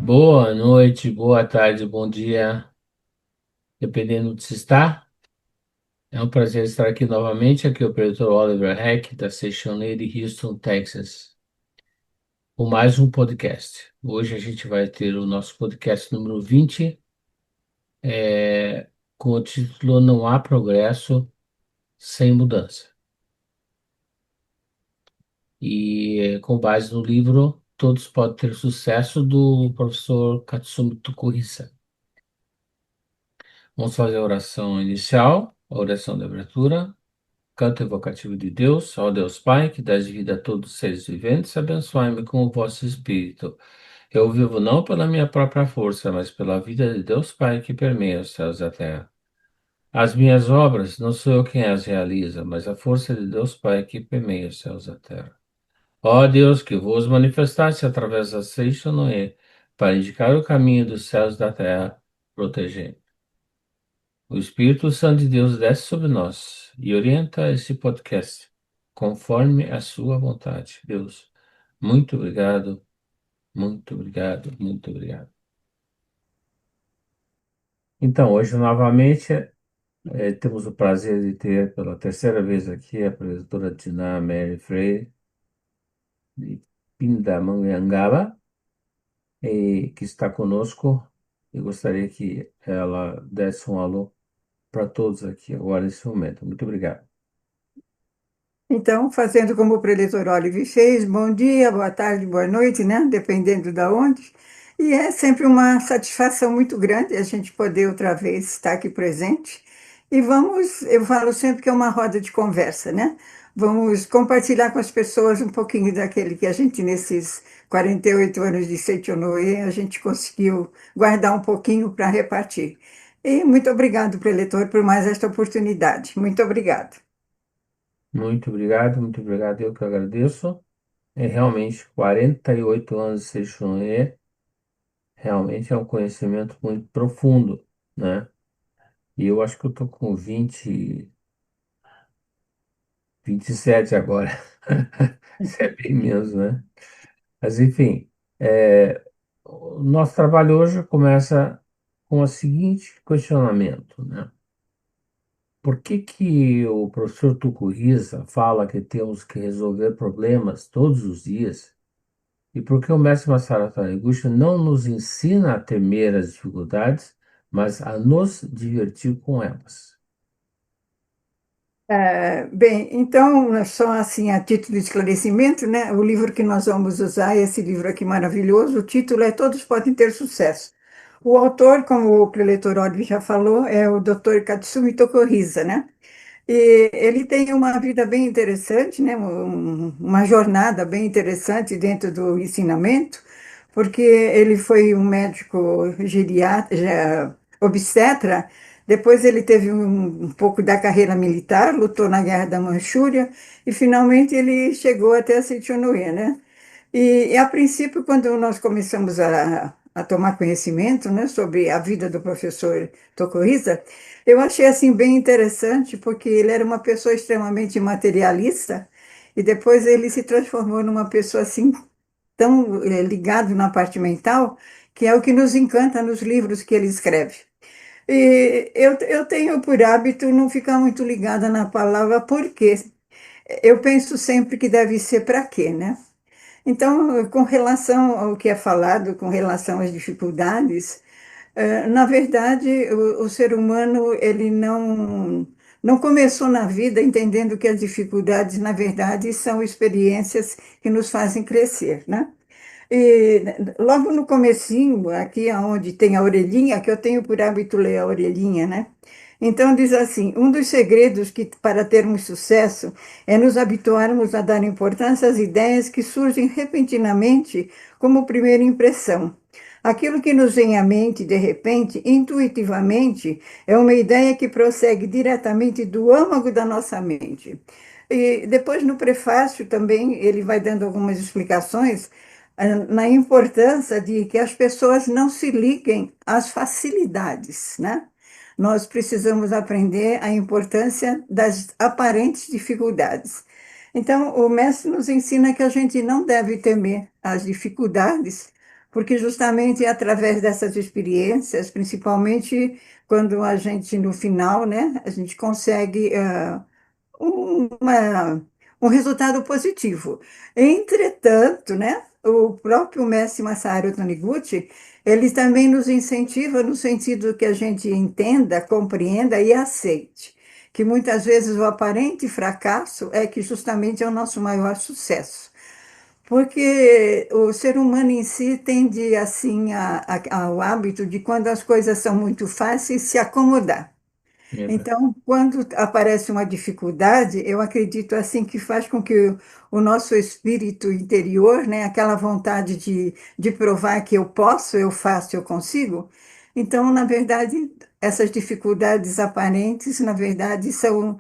Boa noite, boa tarde, bom dia, dependendo de se está. É um prazer estar aqui novamente. Aqui é o professor Oliver Heck, da Section de Houston, Texas, com mais um podcast. Hoje a gente vai ter o nosso podcast número 20, com o título Não há progresso sem mudança. Com base no livro Todos Podem Ter Sucesso, do professor Katsumi Tukuhisa. Vamos fazer a oração inicial, a oração de abertura. Canto evocativo de Deus, ó Deus Pai, que dás vida a todos os seres viventes, abençoai-me com o vosso Espírito. Eu vivo não pela minha própria força, mas pela vida de Deus Pai que permeia os céus e a terra. As minhas obras, não sou eu quem as realiza, mas a força de Deus Pai que permeia os céus e a terra. Ó Deus, que vos manifestaste através da Seixo Noé, para indicar o caminho dos céus e da terra, protegei. O Espírito Santo de Deus desce sobre nós e orienta esse podcast conforme a sua vontade. Deus, muito obrigado, muito obrigado, muito obrigado. Então, hoje novamente temos o prazer de ter pela terceira vez aqui a professora Tina Mary Freire de Pindamonhangaba, que está conosco. Eu gostaria que ela desse um alô para todos aqui agora nesse momento. Muito obrigado. Então, fazendo como o preletor Olive fez, bom dia, boa tarde, boa noite, né? Dependendo da onde. E é sempre uma satisfação muito grande a gente poder outra vez estar aqui presente. E vamos, eu falo sempre que é uma roda de conversa, né? Vamos compartilhar com as pessoas um pouquinho daquele que a gente, nesses 48 anos de Seichonoye, a gente conseguiu guardar um pouquinho para repartir. E muito obrigado, preletor, por mais esta oportunidade. Muito obrigado. Muito obrigado. Eu que agradeço. É realmente 48 anos de Seixoné, realmente é um conhecimento muito profundo, né? E eu acho que eu tô com 27 agora. Isso é bem menos, né? Mas enfim, o nosso trabalho hoje começa com o seguinte questionamento, né? Por que que o professor Tucuruza fala que temos que resolver problemas todos os dias? E por que o mestre Masaru Taniguchi não nos ensina a temer as dificuldades, mas a nos divertir com elas? Bem, então, só assim, a título de esclarecimento, né? O livro que nós vamos usar, esse livro aqui maravilhoso, o título é Todos Podem Ter Sucesso. O autor, como o preletor Olive já falou, é o Dr. Katsumi Tokuhisa, né? E ele tem uma vida bem interessante, né? Uma jornada bem interessante dentro do ensinamento, porque ele foi um médico geriatra, obstetra, depois ele teve um pouco da carreira militar, lutou na Guerra da Manchúria, e finalmente ele chegou até a Sechonoye, né? E a princípio, quando nós começamos a tomar conhecimento, né, sobre a vida do professor Tokuhisa, eu achei assim bem interessante, porque ele era uma pessoa extremamente materialista, e depois ele se transformou numa pessoa assim tão ligado na parte mental, que é o que nos encanta nos livros que ele escreve. E eu tenho por hábito não ficar muito ligada na palavra porque eu penso sempre que deve ser para quê, né? Então, com relação ao que é falado, com relação às dificuldades, na verdade, o ser humano ele não começou na vida entendendo que as dificuldades, na verdade, são experiências que nos fazem crescer, né? E logo no comecinho, aqui onde tem a orelhinha, que eu tenho por hábito ler a orelhinha, né? Então diz assim, um dos segredos que para termos sucesso é nos habituarmos a dar importância às ideias que surgem repentinamente como primeira impressão. Aquilo que nos vem à mente de repente, intuitivamente, é uma ideia que prossegue diretamente do âmago da nossa mente. E depois no prefácio também ele vai dando algumas explicações na importância de que as pessoas não se liguem às facilidades, né? Nós precisamos aprender a importância das aparentes dificuldades. Então, o mestre nos ensina que a gente não deve temer as dificuldades, porque justamente é através dessas experiências, principalmente quando a gente, no final, né, a gente consegue uma, um resultado positivo. Entretanto, né, o próprio mestre Masaru Taniguchi, ele também nos incentiva no sentido que a gente entenda, compreenda e aceite, que muitas vezes o aparente fracasso é que justamente é o nosso maior sucesso. Porque o ser humano em si tende, assim, ao hábito de, quando as coisas são muito fáceis, se acomodar. É, Então, quando aparece uma dificuldade, eu acredito assim que faz com que o nosso espírito interior, né, aquela vontade de provar que eu posso, eu faço, eu consigo. Então, na verdade, essas dificuldades aparentes, na verdade, são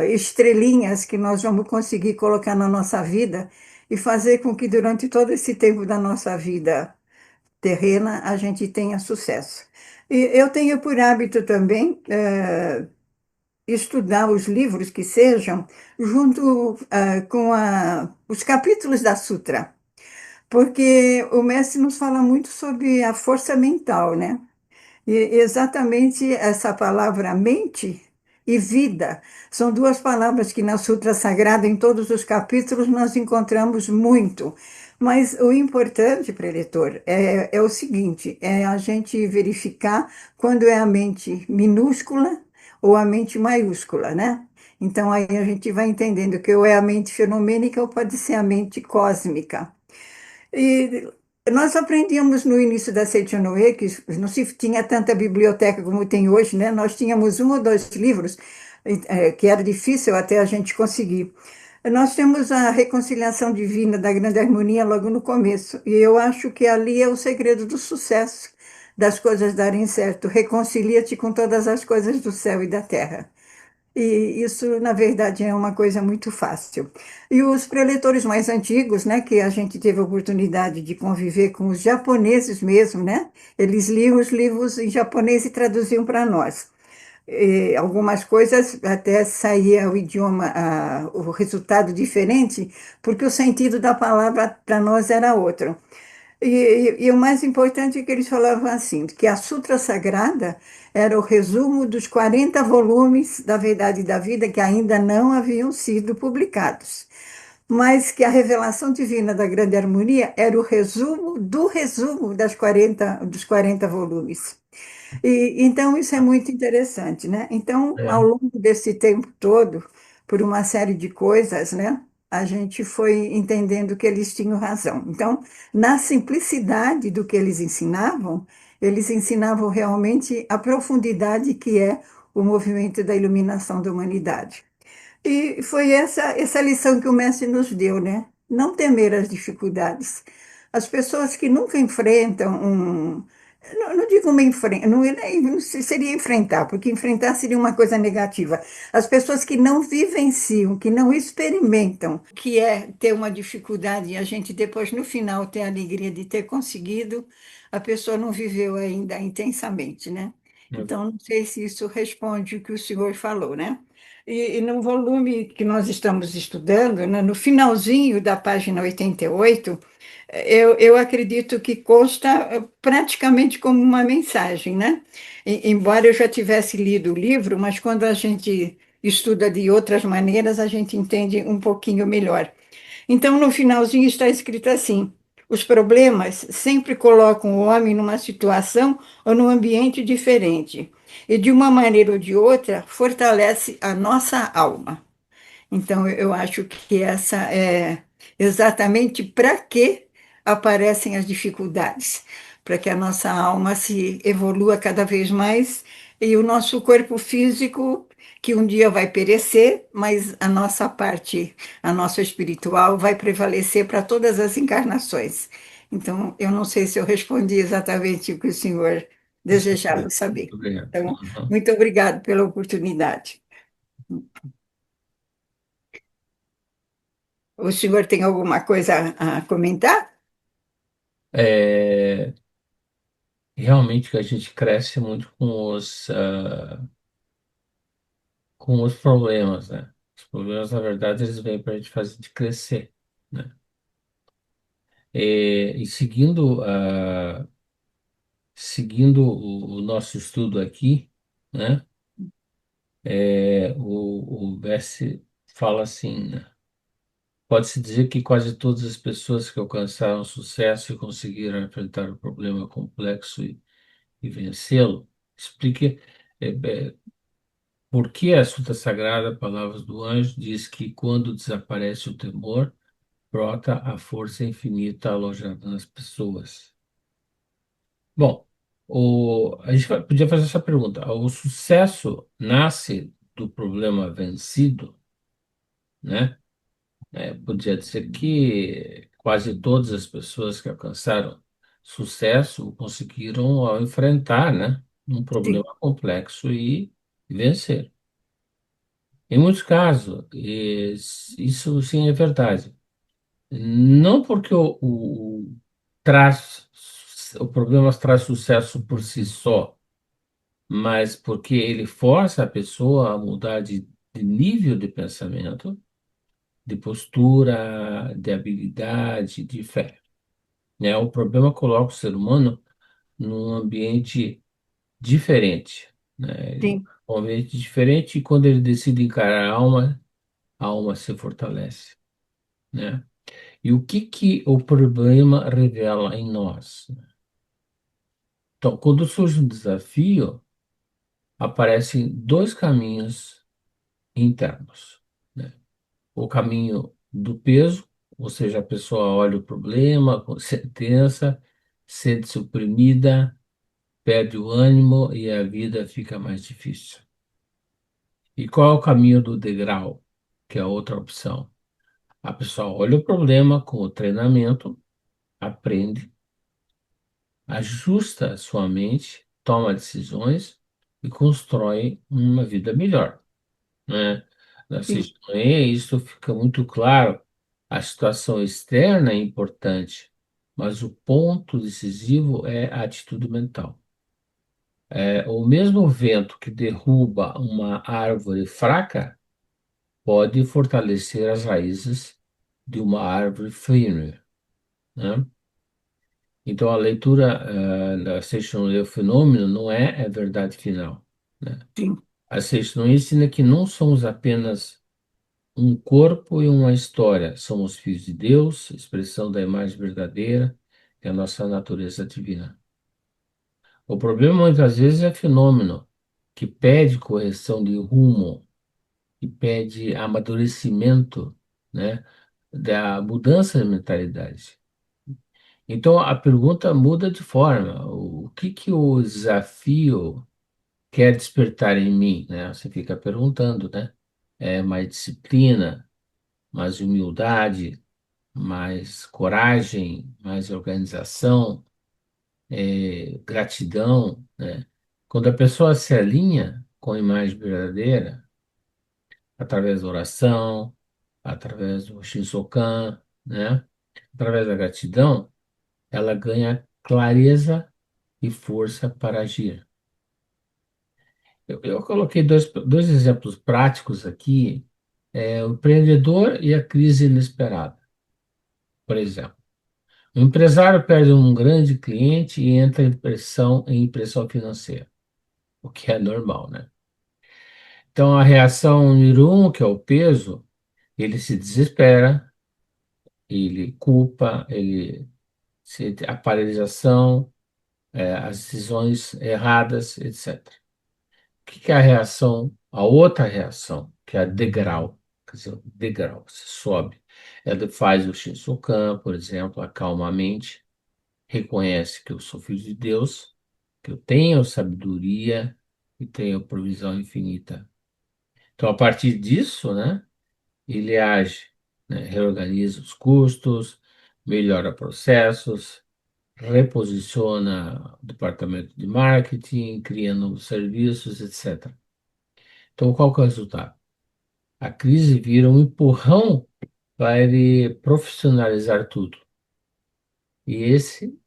estrelinhas que nós vamos conseguir colocar na nossa vida e fazer com que durante todo esse tempo da nossa vida terrena a gente tenha sucesso. E eu tenho por hábito também estudar os livros que sejam junto com os capítulos da Sutra, porque o mestre nos fala muito sobre a força mental, né? E exatamente essa palavra mente e vida são duas palavras que na Sutra Sagrada, em todos os capítulos, nós encontramos muito. Mas o importante, preletor, é o seguinte: é a gente verificar quando é a mente minúscula ou a mente maiúscula, né? Então aí a gente vai entendendo que ou é a mente fenomênica ou pode ser a mente cósmica. E nós aprendíamos no início da Seitonoe, que não se tinha tanta biblioteca como tem hoje, né? Nós tínhamos um ou dois livros, que era difícil até a gente conseguir. Nós temos a reconciliação divina da grande harmonia logo no começo, e eu acho que ali é o segredo do sucesso, das coisas darem certo. Reconcilia-te com todas as coisas do céu e da terra. E isso, na verdade, é uma coisa muito fácil. E os preletores mais antigos, né, que a gente teve a oportunidade de conviver com os japoneses mesmo, né? Eles liam os livros em japonês e traduziam para nós. E algumas coisas até saía o idioma, o resultado diferente, porque o sentido da palavra para nós era outro. E o mais importante é que eles falavam assim, que a Sutra Sagrada era o resumo dos 40 volumes da Verdade da Vida que ainda não haviam sido publicados, mas que a revelação divina da Grande Harmonia era o resumo dos 40 volumes. Então, isso é muito interessante, né? Então, ao é, longo desse tempo todo, por uma série de coisas, né? A gente foi entendendo que eles tinham razão. Então, na simplicidade do que eles ensinavam realmente a profundidade que é o movimento da iluminação da humanidade. E foi essa lição que o mestre nos deu, né? Não temer as dificuldades. As pessoas que nunca enfrentam não digo uma enfrenta, não seria enfrentar, porque enfrentar seria uma coisa negativa. As pessoas que não vivenciam, que não experimentam, que é ter uma dificuldade e a gente depois, no final, ter a alegria de ter conseguido, a pessoa não viveu ainda intensamente, né? Então, não sei se isso responde o que o senhor falou, né? E no volume que nós estamos estudando, né, no finalzinho da página 88, eu acredito que consta praticamente como uma mensagem, né? Embora eu já tivesse lido o livro, mas quando a gente estuda de outras maneiras, a gente entende um pouquinho melhor. Então, no finalzinho está escrito assim: os problemas sempre colocam o homem numa situação ou num ambiente diferente, e de uma maneira ou de outra fortalece a nossa alma. Então, eu acho que essa é exatamente para que aparecem as dificuldades, para que a nossa alma se evolua cada vez mais e o nosso corpo físico, que um dia vai perecer, mas a nossa parte, a nossa espiritual, vai prevalecer para todas as encarnações. Então, eu não sei se eu respondi exatamente o que o senhor com desejava certeza. saber. Muito obrigado. Então, Uhum. muito obrigado pela oportunidade. O senhor tem alguma coisa a comentar? É, realmente que a gente cresce muito com os problemas, né? Os problemas, na verdade, eles vêm para a gente fazer de crescer, né? E seguindo o nosso estudo aqui, né? O Bess fala assim, né? Pode-se dizer que quase todas as pessoas que alcançaram sucesso e conseguiram enfrentar o problema complexo e vencê-lo, explique por que a Escritura Sagrada, Palavras do Anjo, diz que quando desaparece o temor, brota a força infinita alojada nas pessoas. Bom, a gente podia fazer essa pergunta. O sucesso nasce do problema vencido, né? Podia dizer que quase todas as pessoas que alcançaram sucesso conseguiram ao enfrentar, né, um Sim, problema complexo e vencer. Em muitos casos, isso sim é verdade. Não porque traz, o problema traz sucesso por si só, mas porque ele força a pessoa a mudar de nível de pensamento, de postura, de habilidade, de fé. Né? O problema coloca o ser humano num ambiente diferente, né? sim, Um ambiente diferente e quando ele decide encarar a alma se fortalece, né? E o que que o problema revela em nós? Então, quando surge um desafio, aparecem dois caminhos internos, né? O caminho do peso, ou seja, a pessoa olha o problema com sentença, sente-se oprimida, perde o ânimo e a vida fica mais difícil. E qual é o caminho do degrau, que é a outra opção? A pessoa olha o problema com o treinamento, aprende, ajusta a sua mente, toma decisões e constrói uma vida melhor, né? sim, Assim, isso fica muito claro. A situação externa é importante, mas o ponto decisivo é a atitude mental. O mesmo vento que derruba uma árvore fraca pode fortalecer as raízes de uma árvore firme, né? Então, a leitura da Seixton e o fenômeno não é a verdade final, né? sim, A Seixton ensina que não somos apenas um corpo e uma história, somos filhos de Deus, expressão da imagem verdadeira, que é a nossa natureza divina. O problema muitas vezes é fenômeno que pede correção de rumo, que pede amadurecimento, né, da mudança de mentalidade. Então a pergunta muda de forma: o que que o desafio quer despertar em mim, né? Você fica perguntando, né? É mais disciplina, mais humildade, mais coragem, mais organização, gratidão, né? Quando a pessoa se alinha com a imagem verdadeira, através da oração, através do Shinsokan, né? Através da gratidão, ela ganha clareza e força para agir. Eu coloquei dois exemplos práticos aqui, o empreendedor e a crise inesperada, por exemplo. O empresário perde um grande cliente e entra em pressão financeira, o que é normal, né? Então, a reação número um, que é o peso, ele se desespera, ele culpa, a paralisação, as decisões erradas, etc. O que que é a reação? A outra reação, que é a degrau, quer dizer, degrau, você sobe. Ela faz o Shinsokan, por exemplo, acalma a mente, reconhece que eu sou filho de Deus, que eu tenho sabedoria e tenho provisão infinita. Então, a partir disso, né, ele age, né, reorganiza os custos, melhora processos, reposiciona o departamento de marketing, cria novos serviços, etc. Então, qual que é o resultado? A crise vira um empurrão para ele profissionalizar tudo. E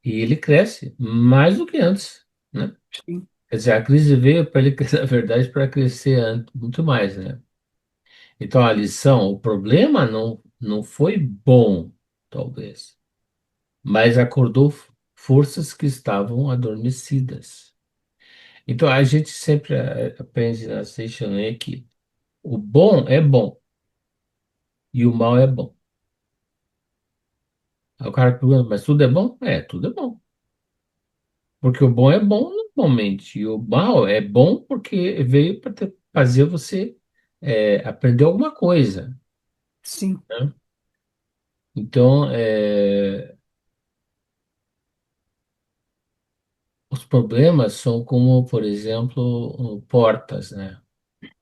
ele cresce mais do que antes, né? sim. Quer dizer, a crise veio para ele, na verdade, para crescer muito mais, né? Então, a lição, o problema não foi bom, talvez. mas acordou forças que estavam adormecidas. Então a gente sempre aprende na Seixonen que o bom e o mal é bom. Aí o cara pergunta, mas tudo é bom? É, tudo é bom. Porque o bom é bom normalmente, e o mal é bom porque veio para fazer você aprender alguma coisa, Sim, né? Então, os problemas são como, por exemplo, portas, né?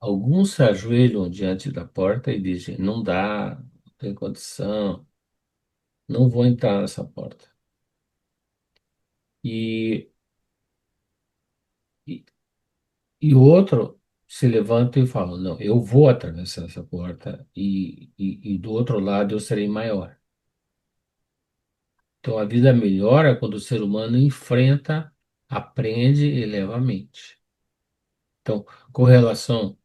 Alguns se ajoelham diante da porta e dizem, não dá, não tem condição, não vou entrar nessa porta. E, e, e o outro se levanta e fala, não, eu vou atravessar essa porta e do outro lado eu serei maior. Então a vida melhora quando o ser humano enfrenta, aprende e leva a mente. Então, com relação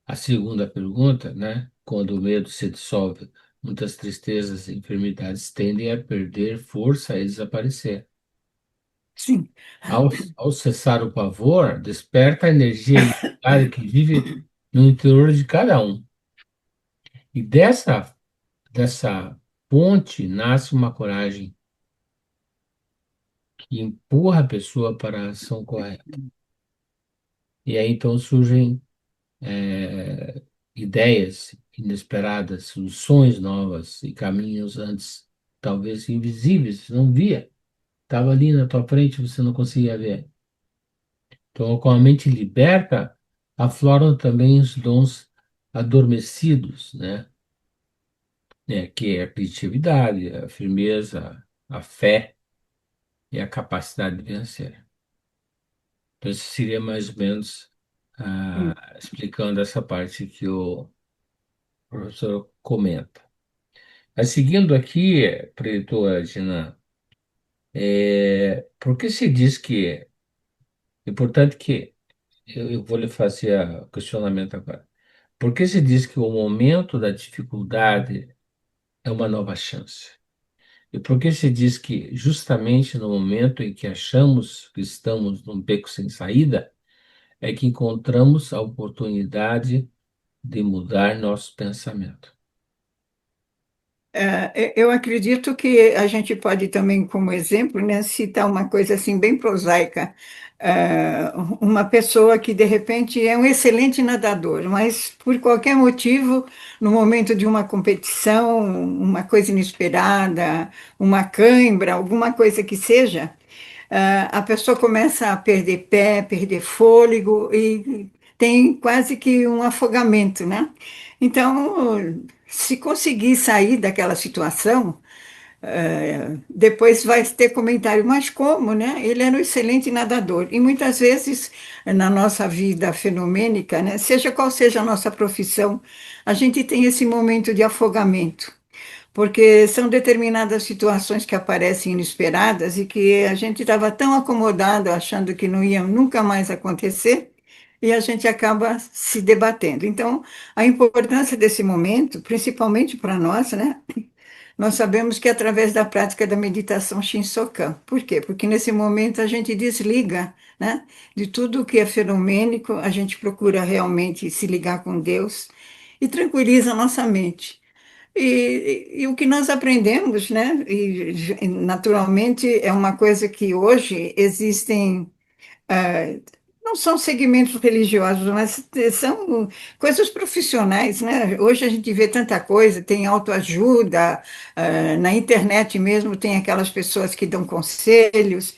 à segunda pergunta, né, quando o medo se dissolve, muitas tristezas e enfermidades tendem a perder força e desaparecer. sim. Ao, ao cessar o pavor, desperta a energia ilimitada que vive no interior de cada um. E dessa ponte nasce uma coragem que empurra a pessoa para a ação correta. E aí então surgem ideias inesperadas, soluções novas e caminhos antes talvez invisíveis, não via. Estava ali na tua frente, você não conseguia ver. Então, com a mente liberta, afloram também os dons adormecidos, né? Que é a criatividade, a firmeza, a fé e a capacidade de vencer. Então, isso seria mais ou menos explicando essa parte que o professor comenta. Mas seguindo aqui, professora Gina, por que se diz que é importante que eu vou lhe fazer o questionamento agora. Por que se diz que o momento da dificuldade é uma nova chance? E por que se diz que justamente no momento em que achamos que estamos num beco sem saída, é que encontramos a oportunidade de mudar nosso pensamento? Eu acredito que a gente pode também, como exemplo, né, citar uma coisa assim bem prosaica. Uma pessoa que de repente é um excelente nadador, mas por qualquer motivo, no momento de uma competição, uma coisa inesperada, uma cãibra, alguma coisa que seja, a pessoa começa a perder pé, perder fôlego e tem quase que um afogamento, né? Então, se conseguir sair daquela situação, depois vai ter comentário, mas como, né? Ele era um excelente nadador. E muitas vezes, na nossa vida fenomênica, né, seja qual seja a nossa profissão, a gente tem esse momento de afogamento porque são determinadas situações que aparecem inesperadas e que a gente estava tão acomodado achando que não iam nunca mais acontecer e a gente acaba se debatendo. Então, a importância desse momento, principalmente para nós, né? Nós sabemos que é através da prática da meditação Shinsokan. Por quê? Porque nesse momento a gente desliga, né, de tudo que é fenomênico, a gente procura realmente se ligar com Deus e tranquiliza a nossa mente. E o que nós aprendemos, né? E naturalmente é uma coisa que hoje existem, ah, não são segmentos religiosos, mas são coisas profissionais, né? Hoje a gente vê tanta coisa, tem autoajuda, na internet mesmo tem aquelas pessoas que dão conselhos,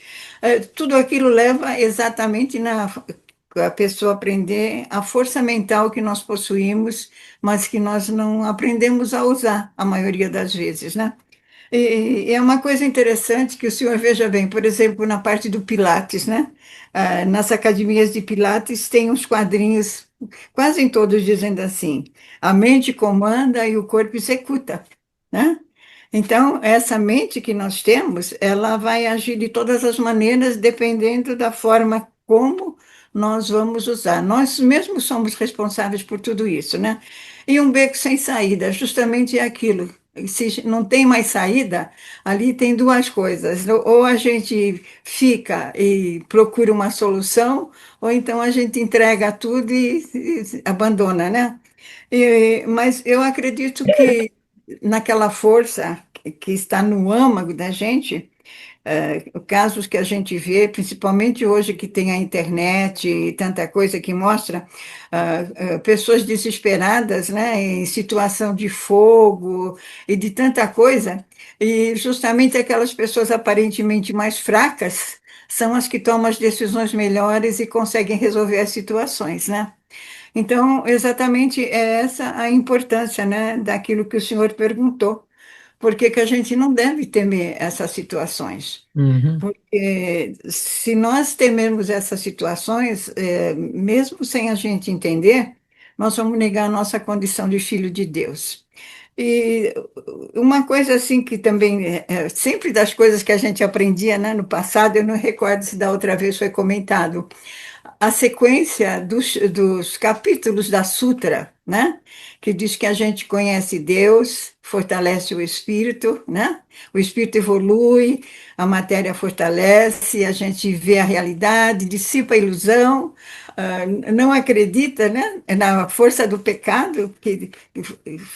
tudo aquilo leva exatamente na a pessoa aprender a força mental que nós possuímos, mas que nós não aprendemos a usar a maioria das vezes, né? E é uma coisa interessante que o senhor veja bem, por exemplo, na parte do Pilates, né? Nas academias de Pilates tem uns quadrinhos, quase em todos dizendo assim: a mente comanda e o corpo executa, né? Então, essa mente que nós temos, ela vai agir de todas as maneiras, dependendo da forma como nós vamos usar. Nós mesmos somos responsáveis por tudo isso, né? E um beco sem saída, justamente é aquilo. se não tem mais saída, ali tem duas coisas. Ou a gente fica e procura uma solução, ou então a gente entrega tudo e abandona, né? Mas eu acredito que naquela força que está no âmago da gente, casos que a gente vê, principalmente hoje que tem a internet e tanta coisa que mostra pessoas desesperadas, né, em situação de fogo e de tanta coisa, e justamente aquelas pessoas aparentemente mais fracas são as que tomam as decisões melhores e conseguem resolver as situações, né? Então, exatamente é essa a importância, né, daquilo que o senhor perguntou. Por que que a gente não deve temer essas situações? Uhum, Porque se nós temermos essas situações, mesmo sem a gente entender, nós vamos negar a nossa condição de filho de Deus. E uma coisa assim que também, sempre das coisas que a gente aprendia, né, no passado, eu não recordo se da outra vez foi comentado, a sequência dos capítulos da Sutra, né? Que diz que a gente conhece Deus, fortalece o espírito, né? O espírito evolui, a matéria fortalece, a gente vê a realidade, dissipa a ilusão, não acredita, né? Na força do pecado, que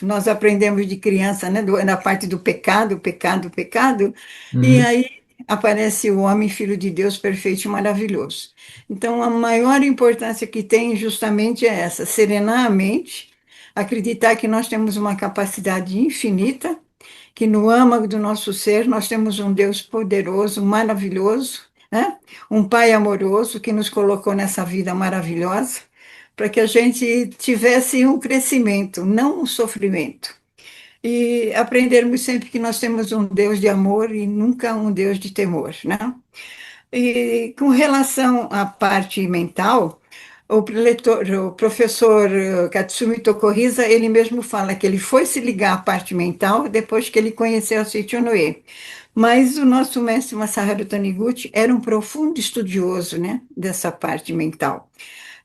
nós aprendemos de criança, né? Na parte do pecado, pecado, pecado, e uhum, aí aparece o homem, filho de Deus, perfeito e maravilhoso. Então, a maior importância que tem justamente é essa: serenar a mente, acreditar que nós temos uma capacidade infinita, que no âmago do nosso ser nós temos um Deus poderoso, maravilhoso, né? Um Pai amoroso que nos colocou nessa vida maravilhosa, para que a gente tivesse um crescimento, não um sofrimento. E aprendermos sempre que nós temos um Deus de amor e nunca um Deus de temor, né? E com relação à parte mental, o professor Katsumi Tokuhisa, ele mesmo fala que ele foi se ligar à parte mental depois que ele conheceu a Seiichi Noe. Mas o nosso mestre Masaharu Taniguchi era um profundo estudioso, né, dessa parte mental.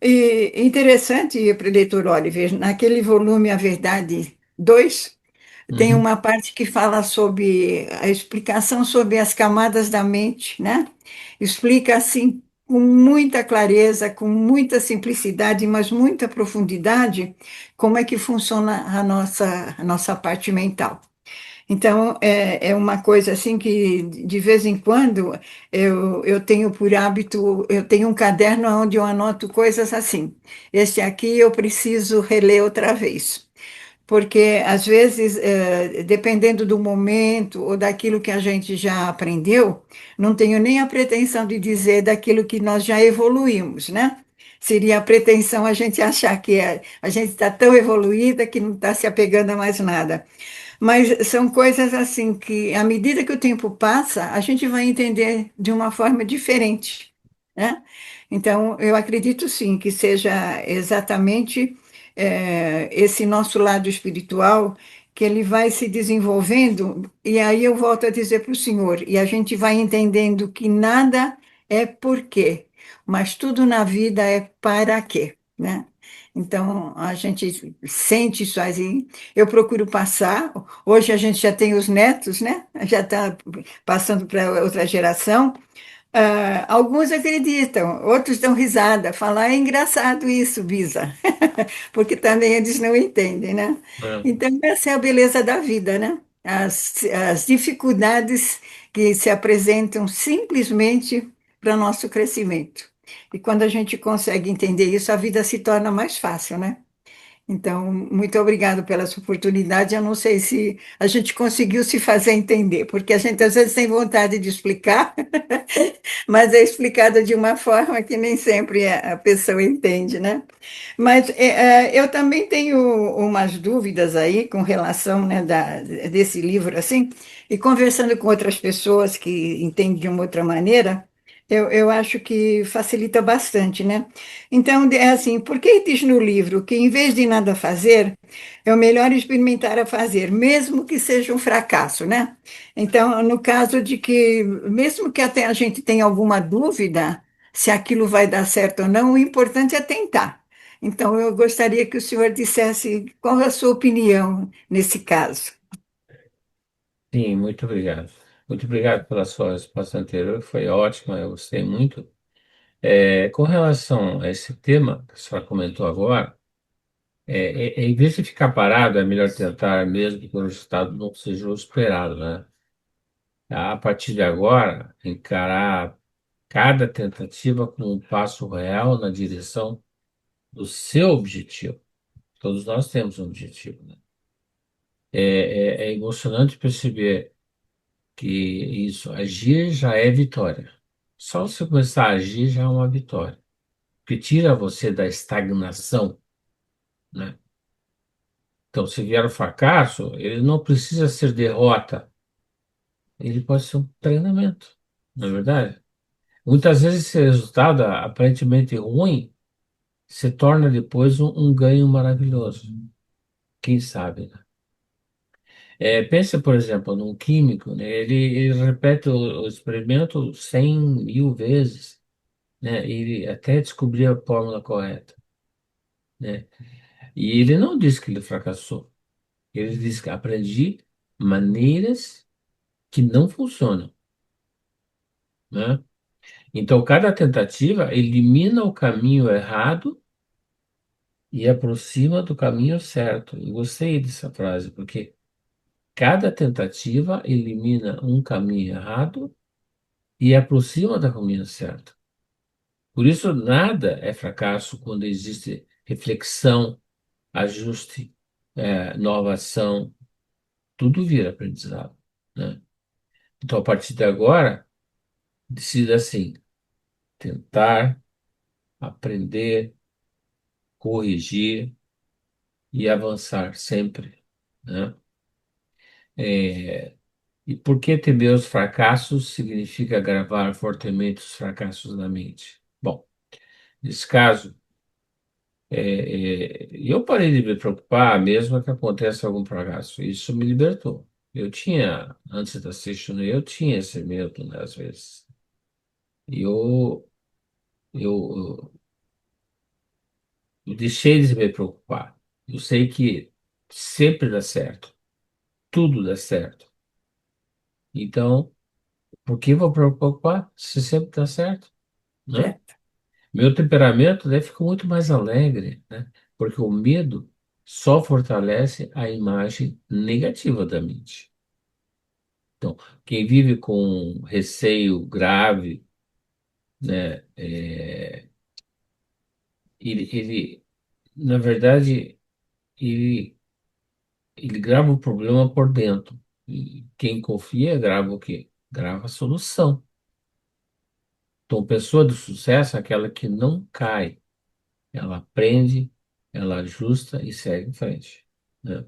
E interessante, Preletor Oliver, naquele volume A Verdade 2 tem uhum, uma parte que fala sobre a explicação sobre as camadas da mente, né? Explica assim com muita clareza, com muita simplicidade, mas muita profundidade, como é que funciona a nossa parte mental. Então, é uma coisa assim que, de vez em quando, eu tenho por hábito, eu tenho um caderno onde eu anoto coisas assim. Este aqui eu preciso reler outra vez, porque às vezes, dependendo do momento ou daquilo que a gente já aprendeu, não tenho nem a pretensão de dizer daquilo que nós já evoluímos, né? Seria a pretensão a gente achar que a gente está tão evoluída que não está se apegando a mais nada. Mas são coisas assim que, à medida que o tempo passa, a gente vai entender de uma forma diferente, né? Então, eu acredito sim que seja exatamente esse nosso lado espiritual que ele vai se desenvolvendo, e aí eu volto a dizer para o senhor, e a gente vai entendendo que nada é por quê, mas tudo na vida é para quê, né? Então, a gente sente isso aí. Eu procuro passar. Hoje a gente já tem os netos, né? Já está passando para outra geração. Alguns acreditam, outros dão risada, falam, é engraçado isso, Bisa, porque também eles não entendem, né? é. Então, essa é a beleza da vida, né? As dificuldades que se apresentam simplesmente para nosso crescimento. E quando a gente consegue entender isso, a vida se torna mais fácil, né? Então, muito obrigado pela sua oportunidade. Eu não sei se a gente conseguiu se fazer entender, porque a gente às vezes tem vontade de explicar, mas é explicado de uma forma que nem sempre a pessoa entende, né? Mas eu também tenho umas dúvidas aí com relação, né, desse livro, assim, e conversando com outras pessoas que entendem de uma outra maneira, eu acho que facilita bastante, né? Então, é assim, por que diz no livro que em vez de nada fazer, é o melhor experimentar a fazer, mesmo que seja um fracasso, né? Então, no caso de que, mesmo que até a gente tenha alguma dúvida se aquilo vai dar certo ou não, o importante é tentar. Então, eu gostaria que o senhor dissesse qual é a sua opinião nesse caso. Sim, muito obrigado. Muito obrigado pela sua resposta anterior, foi ótima, eu gostei muito. Com relação a esse tema que a senhora comentou agora, em vez de ficar parado, é melhor tentar, mesmo que o resultado não seja o esperado, né? A partir de agora, encarar cada tentativa como um passo real na direção do seu objetivo. Todos nós temos um objetivo, né? É emocionante perceber que isso, agir já é vitória. Só você começar a agir já é uma vitória, que tira você da estagnação, né? Então, se vier o fracasso, ele não precisa ser derrota, ele pode ser um treinamento, não é verdade? Muitas vezes esse resultado aparentemente ruim se torna depois um ganho maravilhoso. Quem sabe, né? Pensa, por exemplo, num químico, né? Ele repete o experimento 100.000 vezes, né? Ele até descobrir a fórmula correta, né? E ele não diz que ele fracassou. Ele diz que aprendi maneiras que não funcionam, né? Então, cada tentativa elimina o caminho errado e aproxima do caminho certo. Eu gostei dessa frase, porque cada tentativa elimina um caminho errado e aproxima do caminho certo. Por isso, nada é fracasso quando existe reflexão, ajuste, nova ação, tudo vira aprendizado, né? Então, a partir de agora, decida assim, tentar, aprender, corrigir e avançar sempre, né? É, e por que temer os fracassos significa gravar fortemente os fracassos na mente? Bom, nesse caso, eu parei de me preocupar mesmo que aconteça algum fracasso. Isso me libertou. Eu tinha, antes da sexta, eu tinha esse medo, né, às vezes. E eu, eu deixei de me preocupar. Eu sei que sempre dá certo. Tudo dá certo. Então, por que vou preocupar se sempre dá certo, né? É, Meu temperamento deve ficar muito mais alegre, né? Porque o medo só fortalece a imagem negativa da mente. Então, quem vive com receio grave, né? Na verdade, ele, ele grava o problema por dentro. E quem confia grava o quê? Grava a solução. Então, pessoa de sucesso é aquela que não cai. Ela aprende, ela ajusta e segue em frente, né?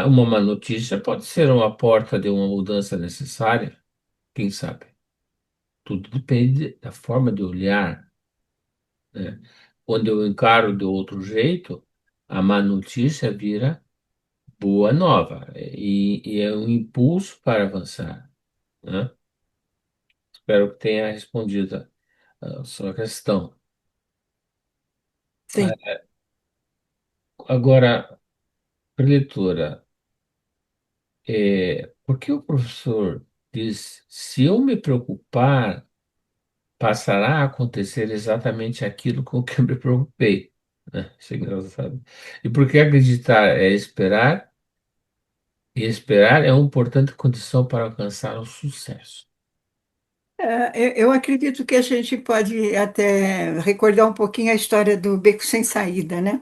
Uma má notícia pode ser uma porta de uma mudança necessária, quem sabe? Tudo depende da forma de olhar, né? Quando eu encaro de outro jeito, a má notícia vira boa nova e é um impulso para avançar, né? Espero que tenha respondido a sua questão. sim. Agora, preletora, por que o professor diz, se eu me preocupar, passará a acontecer exatamente aquilo com que eu me preocupei, né? Isso é engraçado. E por que acreditar é esperar, e esperar é uma importante condição para alcançar o sucesso, Eu acredito que a gente pode até recordar um pouquinho a história do beco sem saída, né?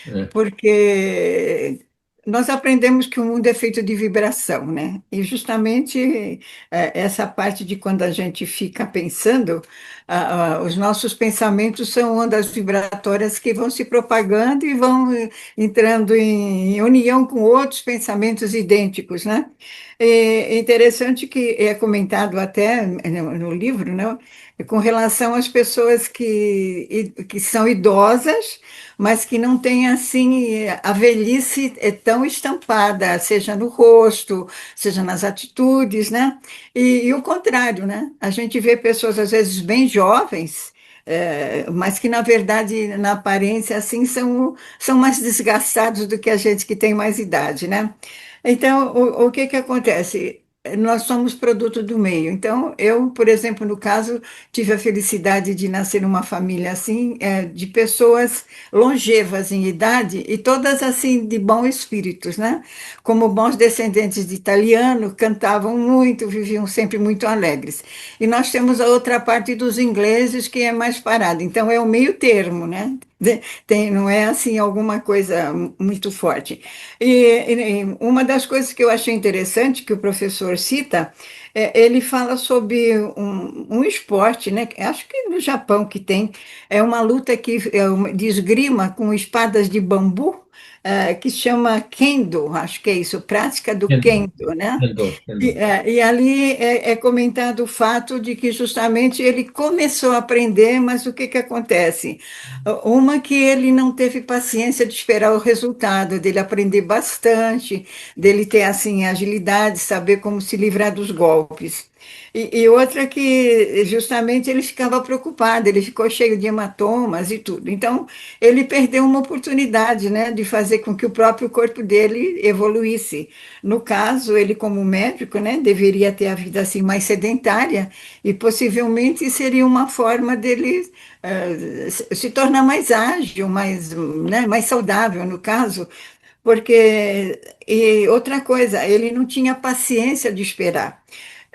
né? Porque nós aprendemos que o mundo é feito de vibração, né? E justamente essa parte de quando a gente fica pensando, os nossos pensamentos são ondas vibratórias que vão se propagando e vão entrando em união com outros pensamentos idênticos, né? É interessante que é comentado até no livro, né? Com relação às pessoas que são idosas, mas que não tem assim a velhice é tão estampada, seja no rosto, seja nas atitudes, né? E o contrário, né? A gente vê pessoas às vezes bem jovens, mas que na verdade na aparência assim são mais desgastados do que a gente que tem mais idade, né? Então, o que que acontece? Nós somos produto do meio. Então, eu, por exemplo, no caso, tive a felicidade de nascer numa família assim, de pessoas longevas em idade e todas assim de bons espíritos, né? Como bons descendentes de italiano, cantavam muito, viviam sempre muito alegres. E nós temos a outra parte dos ingleses que é mais parada. Então, é o meio termo, né? Não é assim alguma coisa muito forte. E uma das coisas que eu achei interessante que o professor cita, ele fala sobre um esporte, né? Acho que no Japão que tem, é uma luta de esgrima com espadas de bambu, que chama Kendo, acho que é isso, prática do Entendeu? Kendo, né? Entendeu? E, Entendeu? e ali é comentado o fato de que justamente ele começou a aprender, mas o que que acontece? Uma que ele não teve paciência de esperar o resultado, dele aprender bastante, dele ter assim agilidade, saber como se livrar dos golpes. E outra que justamente ele ficava preocupado, ele ficou cheio de hematomas e tudo. Então, ele perdeu uma oportunidade, né, de fazer com que o próprio corpo dele evoluísse. No caso, ele como médico, né, deveria ter a vida assim mais sedentária e possivelmente seria uma forma dele se tornar mais ágil, mais, né, mais saudável, no caso, porque, e outra coisa, ele não tinha paciência de esperar.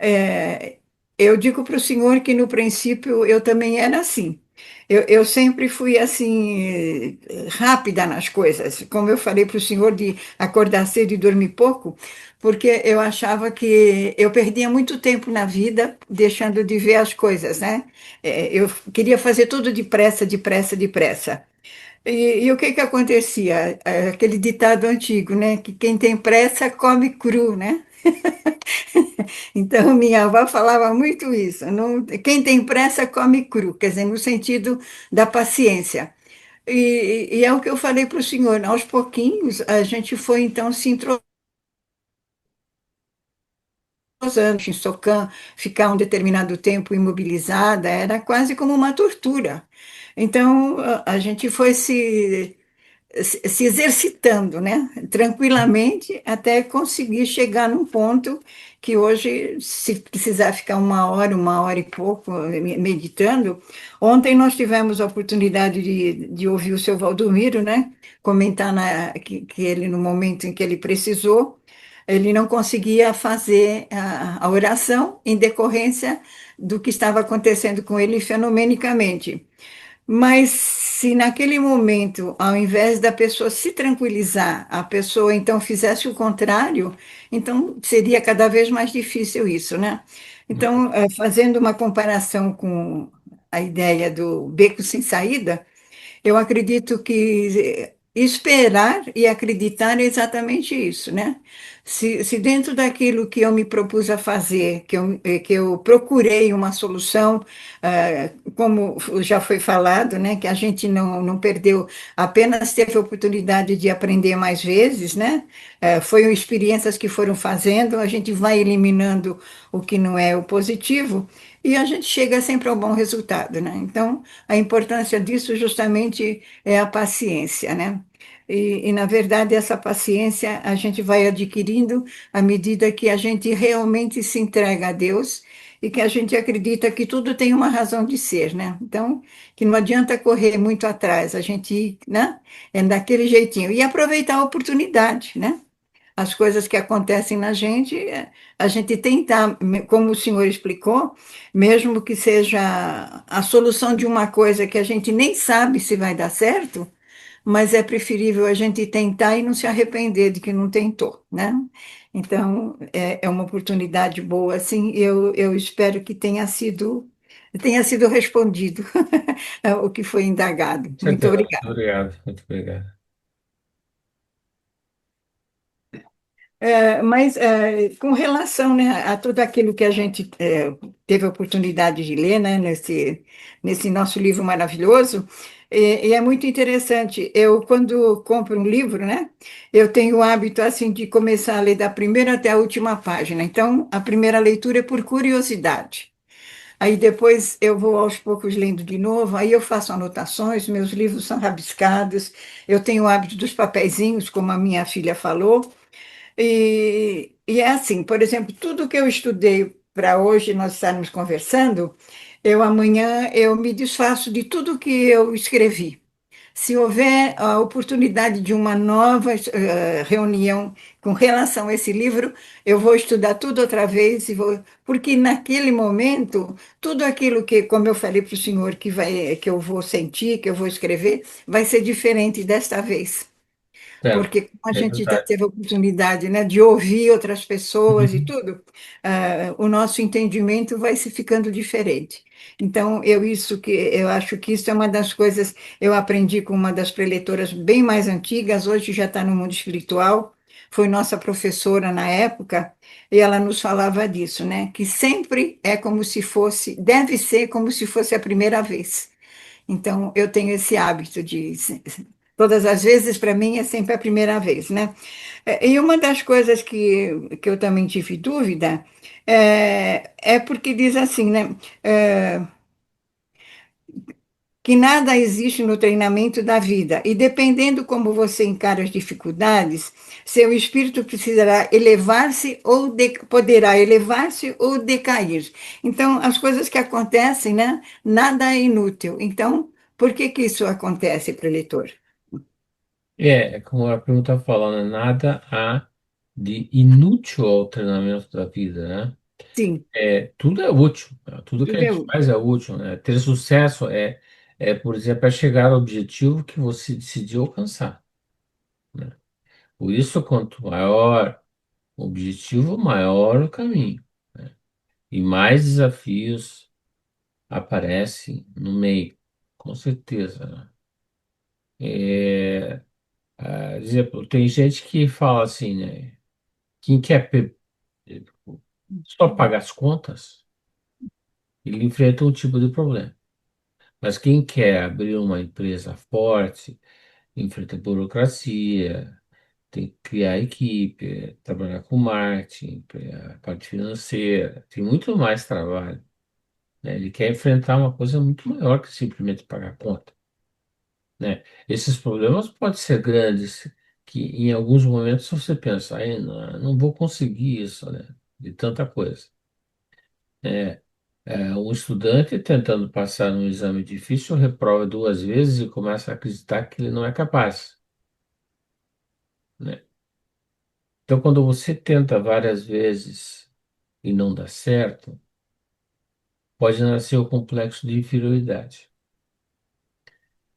É, eu digo para o senhor que no princípio eu também era assim. Eu sempre fui assim, rápida nas coisas, como eu falei para o senhor de acordar cedo e dormir pouco, porque eu achava que eu perdia muito tempo na vida deixando de ver as coisas, né? Eu queria fazer tudo depressa, depressa, depressa. E o que que acontecia? Aquele ditado antigo, né? Que quem tem pressa come cru, né? Então, minha avó falava muito isso. Quem tem pressa come cru, quer dizer, no sentido da paciência. E é o que eu falei para o senhor, aos pouquinhos a gente foi então se entrosando em Socan, ficar um determinado tempo imobilizada, era quase como uma tortura. Então, a gente foi se exercitando, né? Tranquilamente, até conseguir chegar num ponto que hoje, se precisar ficar uma hora e pouco meditando. Ontem nós tivemos a oportunidade de ouvir o seu Valdomiro, né? Comentar que ele, no momento em que ele precisou, ele não conseguia fazer a oração em decorrência do que estava acontecendo com ele fenomenicamente. Mas se naquele momento, ao invés da pessoa se tranquilizar, a pessoa então fizesse o contrário, então seria cada vez mais difícil isso, né? Então, fazendo uma comparação com a ideia do beco sem saída, eu acredito que esperar e acreditar é exatamente isso, né? Se dentro daquilo que eu me propus a fazer, que eu procurei uma solução, como já foi falado, né? Que a gente não perdeu, apenas teve a oportunidade de aprender mais vezes, né? Foram experiências que foram fazendo, a gente vai eliminando o que não é o positivo e a gente chega sempre ao bom resultado, né? Então, a importância disso justamente é a paciência, né? Na verdade, essa paciência a gente vai adquirindo à medida que a gente realmente se entrega a Deus e que a gente acredita que tudo tem uma razão de ser, né? Então, que não adianta correr muito atrás, a gente ir, né? É daquele jeitinho. E aproveitar a oportunidade, né? As coisas que acontecem na gente, a gente tentar, como o senhor explicou, mesmo que seja a solução de uma coisa que a gente nem sabe se vai dar certo, mas é preferível a gente tentar e não se arrepender de que não tentou, né? Então, é uma oportunidade boa, assim, eu espero que tenha sido respondido o que foi indagado. Com Muito certeza. Muito obrigada. obrigado. Muito obrigado. Mas com relação, né, a tudo aquilo que a gente teve a oportunidade de ler, né, nesse nosso livro maravilhoso, e é muito interessante. Eu, quando compro um livro, né, eu tenho o hábito assim de começar a ler da primeira até a última página. Então, a primeira leitura é por curiosidade. Aí depois eu vou aos poucos lendo de novo, aí eu faço anotações, meus livros são rabiscados, eu tenho o hábito dos papeizinhos, como a minha filha falou. E é assim, por exemplo, tudo que eu estudei para hoje nós estarmos conversando, eu amanhã eu me desfaço de tudo que eu escrevi. Se houver a oportunidade de uma nova reunião com relação a esse livro, eu vou estudar tudo outra vez e vou, porque naquele momento tudo aquilo que, como eu falei para o senhor, que eu vou sentir, que eu vou escrever, vai ser diferente desta vez. Certo, Porque como a é gente já verdade. teve a oportunidade, né, de ouvir outras pessoas e Uhum. tudo, o nosso entendimento vai se ficando diferente. Então, eu acho que isso é uma das coisas eu aprendi com uma das preletoras bem mais antigas, hoje já está no mundo espiritual, foi nossa professora na época, e ela nos falava disso, né, que sempre é como se fosse, deve ser como se fosse a primeira vez. Então, eu tenho esse hábito de. Todas as vezes, para mim, é sempre a primeira vez, né? E uma das coisas que eu também tive dúvida é porque diz assim, né? é, que nada existe no treinamento da vida, e dependendo como você encara as dificuldades, seu espírito precisará elevar-se poderá elevar-se ou decair. Então, as coisas que acontecem, né? Nada é inútil. Então, por que que isso acontece para o leitor? É como a pergunta fala, né? Nada há de inútil ao treinamento da vida, né? Sim, Tudo é útil, né? Tudo que a tudo é gente útil. faz é útil, né? Ter sucesso por exemplo, é chegar ao objetivo que você decidiu alcançar, né? Por isso, quanto maior o objetivo, maior o caminho, né? E mais desafios aparecem no meio, com certeza, né? Exemplo, tem gente que fala assim, né? Quem quer só pagar as contas, ele enfrenta um tipo de problema. Mas quem quer abrir uma empresa forte, enfrenta burocracia, tem que criar equipe, trabalhar com marketing, a parte financeira, tem muito mais trabalho, né? Ele quer enfrentar uma coisa muito maior que simplesmente pagar conta, né? Esses problemas podem ser grandes, que em alguns momentos você pensa, aí não vou conseguir isso, né? De tanta coisa. Um estudante tentando passar num exame difícil reprova duas vezes e começa a acreditar que ele não é capaz, né? Então, quando você tenta várias vezes e não dá certo, pode nascer o complexo de inferioridade,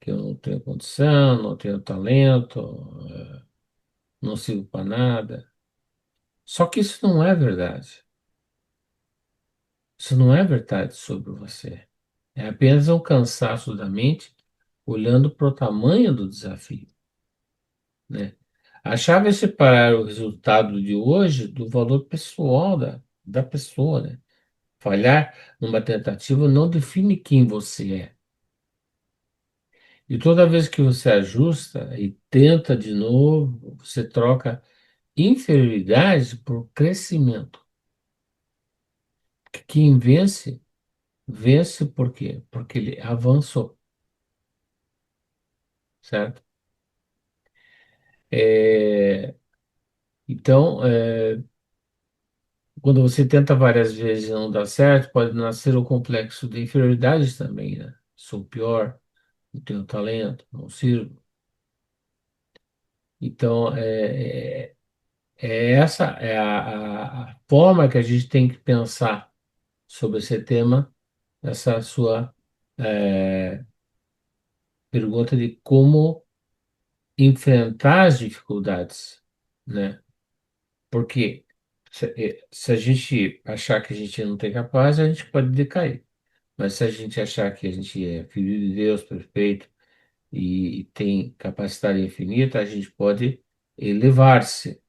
que eu não tenho condição, não tenho talento, não sirvo para nada. Só que isso não é verdade. Isso não é verdade sobre você. É apenas um cansaço da mente olhando para o tamanho do desafio, né? A chave é separar o resultado de hoje do valor pessoal da pessoa, né? Falhar numa tentativa não define quem você é. E toda vez que você ajusta e tenta de novo, você troca inferioridade por crescimento. Quem vence, vence por quê? Porque ele avançou, certo? É, então, quando você tenta várias vezes e não dá certo, pode nascer o complexo de inferioridade também, né? Sou pior, não tenho talento, não sirvo. Então, essa é a forma que a gente tem que pensar sobre esse tema, essa sua é, pergunta de como enfrentar as dificuldades, né? Porque se a gente achar que a gente não tem capaz, a gente pode decair. Mas se a gente achar que a gente é filho de Deus, perfeito, e tem capacidade infinita, a gente pode elevar-se.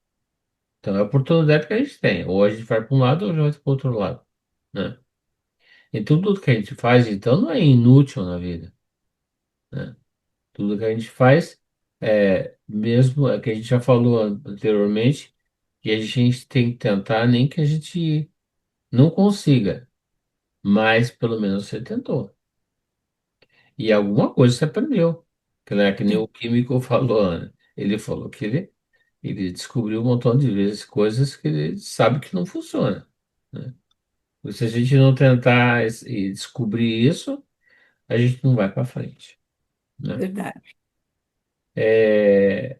Então é a oportunidade que a gente tem. Ou a gente vai para um lado ou a gente vai para o outro lado, né? Então tudo que a gente faz, então, não é inútil na vida, né? Tudo que a gente faz mesmo é que a gente já falou anteriormente, que a gente tem que tentar, nem que a gente não consiga, mas pelo menos você tentou. E alguma coisa você aprendeu. Que não é que nem Sim. o químico falou, né? Ele falou que ele Ele descobriu um montão de vezes coisas que ele sabe que não funciona, né? Se a gente não tentar e descobrir isso, a gente não vai para frente, né? Verdade. É,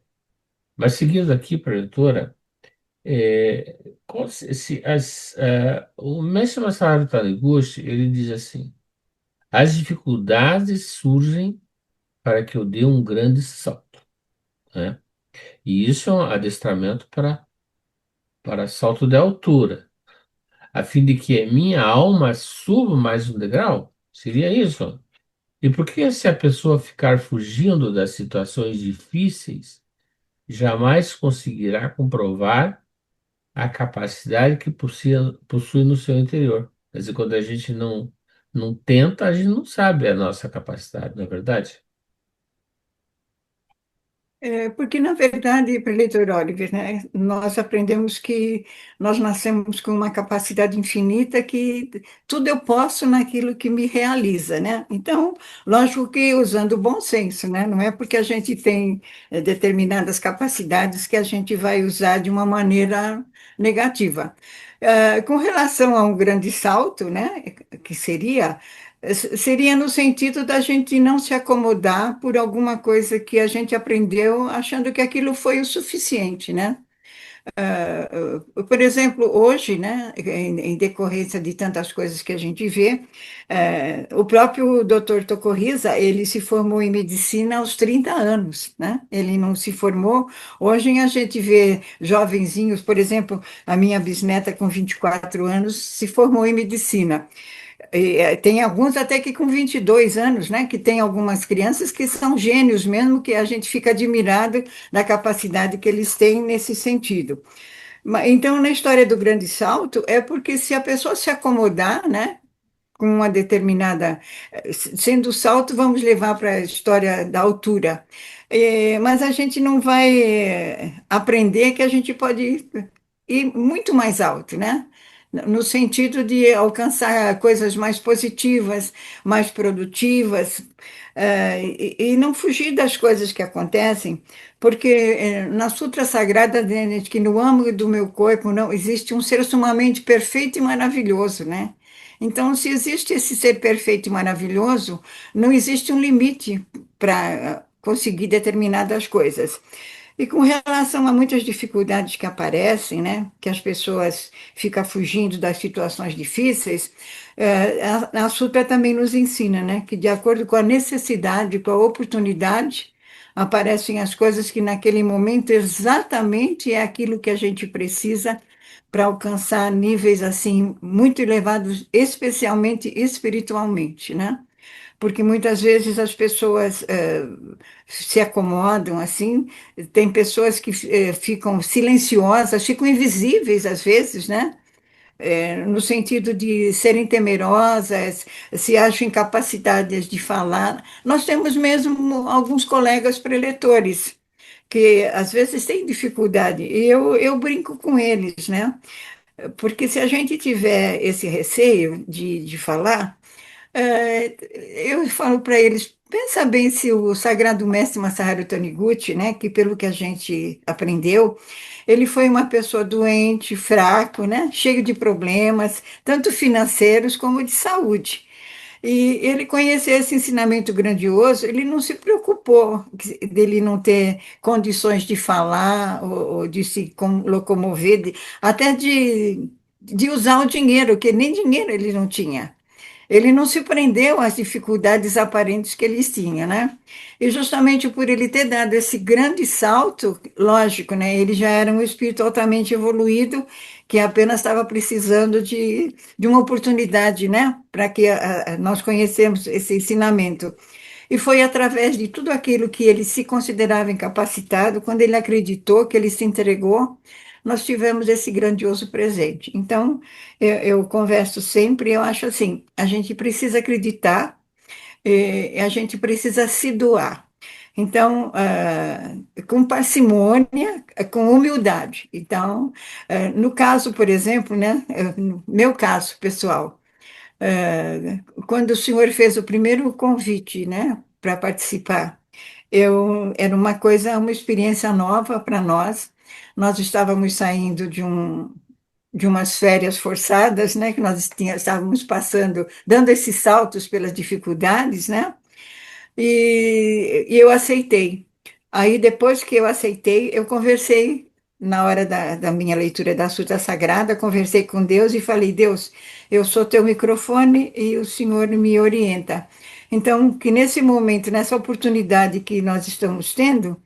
mas seguindo aqui para a leitura, o mestre Masaru Taniguchi, ele diz assim: as dificuldades surgem para que eu dê um grande salto, né? E isso é um adestramento para salto de altura, a fim de que a minha alma suba mais um degrau? Seria isso? E por que se a pessoa ficar fugindo das situações difíceis, jamais conseguirá comprovar a capacidade que possui no seu interior? Quer dizer, quando a gente não tenta, a gente não sabe a nossa capacidade, não é verdade? É, porque, na verdade, Preleitor Oliver, né, nós aprendemos que nós nascemos com uma capacidade infinita que tudo eu posso naquilo que me realiza, né? Então, lógico que usando o bom senso, né? Não é porque a gente tem determinadas capacidades que a gente vai usar de uma maneira negativa. Com relação a um grande salto, né, que seria no sentido da gente não se acomodar por alguma coisa que a gente aprendeu achando que aquilo foi o suficiente, né? Por exemplo, hoje, né, em decorrência de tantas coisas que a gente vê, o próprio Dr. Tocorriza, ele se formou em medicina aos 30 anos, né? Ele não se formou. Hoje a gente vê jovenzinhos, por exemplo, a minha bisneta com 24 anos se formou em medicina. Tem alguns até que com 22 anos, né? Que tem algumas crianças que são gênios mesmo, que a gente fica admirado da capacidade que eles têm nesse sentido. Então, na história do grande salto, é porque se a pessoa se acomodar, né? Com uma determinada, sendo o salto, vamos levar para a história da altura. Mas a gente não vai aprender que a gente pode ir muito mais alto, né? No sentido de alcançar coisas mais positivas, mais produtivas, e não fugir das coisas que acontecem, porque na Sutra Sagrada diz que no âmago do meu corpo não existe um ser sumamente perfeito e maravilhoso, né? Então, se existe esse ser perfeito e maravilhoso, não existe um limite para conseguir determinadas coisas. E com relação a muitas dificuldades que aparecem, né, que as pessoas ficam fugindo das situações difíceis, a Sutra também nos ensina, né, que de acordo com a necessidade, com a oportunidade, aparecem as coisas que naquele momento exatamente é aquilo que a gente precisa para alcançar níveis assim muito elevados, especialmente espiritualmente, né? Porque muitas vezes as pessoas se acomodam assim, tem pessoas que ficam silenciosas, ficam invisíveis às vezes, né? No sentido de serem temerosas, se acham incapacitadas de falar. Nós temos mesmo alguns colegas preletores que às vezes têm dificuldade, e eu brinco com eles, né? Porque se a gente tiver esse receio de falar, eu falo para eles, pensa bem se o Sagrado Mestre Masaharu Taniguchi, né, que pelo que a gente aprendeu, ele foi uma pessoa doente, fraco, né, cheio de problemas, tanto financeiros como de saúde. E ele conhecer esse ensinamento grandioso, ele não se preocupou dele não ter condições de falar ou de se locomover, até de usar o dinheiro, que nem dinheiro ele não tinha. Ele não se prendeu às dificuldades aparentes que eles tinham, né? E justamente por ele ter dado esse grande salto, lógico, né? Ele já era um espírito altamente evoluído, que apenas estava precisando de uma oportunidade, né? Para que nós conhecemos esse ensinamento. E foi através de tudo aquilo que ele se considerava incapacitado, quando ele acreditou que ele se entregou, nós tivemos esse grandioso presente. Então, eu converso sempre, eu acho assim, a gente precisa acreditar, a gente precisa se doar. Então, com parcimônia, com humildade. Então, no caso, por exemplo, né, no meu caso pessoal, quando o senhor fez o primeiro convite, né, para participar, era uma coisa, uma experiência nova para nós. Nós estávamos saindo de umas férias forçadas, né? Que estávamos passando, dando esses saltos pelas dificuldades, né? E eu aceitei. Aí, depois que eu aceitei, eu conversei, na hora da minha leitura da Sutra Sagrada, conversei com Deus e falei: Deus, eu sou teu microfone e o Senhor me orienta. Então, que nesse momento, nessa oportunidade que nós estamos tendo,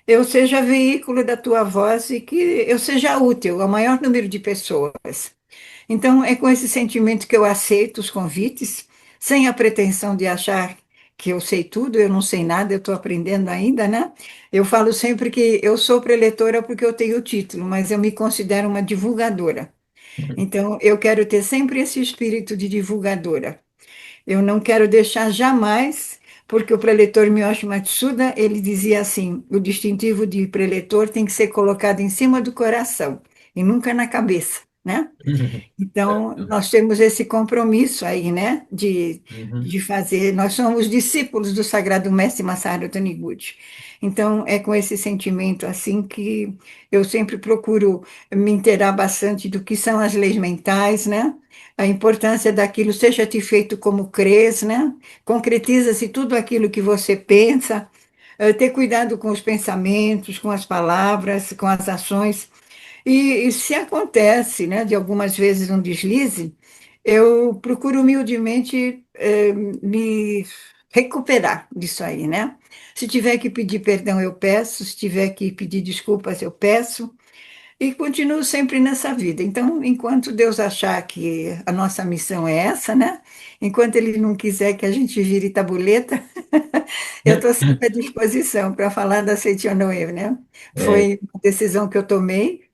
eu seja veículo da tua voz e que eu seja útil ao maior número de pessoas. Então, é com esse sentimento que eu aceito os convites, sem a pretensão de achar que eu sei tudo, eu não sei nada, eu estou aprendendo ainda, né? Eu falo sempre que eu sou preletora porque eu tenho o título, mas eu me considero uma divulgadora. Então, eu quero ter sempre esse espírito de divulgadora. Eu não quero deixar jamais, porque o preletor Miyoshi Matsuda, ele dizia assim, o distintivo de preletor tem que ser colocado em cima do coração e nunca na cabeça, né? Então, Certo. nós temos esse compromisso aí, né, Uhum. de fazer. Nós somos discípulos do Sagrado Mestre Masaru Taniguchi. Então, é com esse sentimento assim que eu sempre procuro me inteirar bastante do que são as leis mentais, né? A importância daquilo, seja-te feito como crês, né? Concretiza-se tudo aquilo que você pensa. Ter cuidado com os pensamentos, com as palavras, com as ações. E se acontece, né, de algumas vezes um deslize, eu procuro humildemente me recuperar disso aí, né? Se tiver que pedir perdão, eu peço, se tiver que pedir desculpas, eu peço, e continuo sempre nessa vida. Então, enquanto Deus achar que a nossa missão é essa, né? Enquanto Ele não quiser que a gente vire tabuleta, eu estou sempre à disposição para falar da Seichonoye, né? É, Foi uma decisão que eu tomei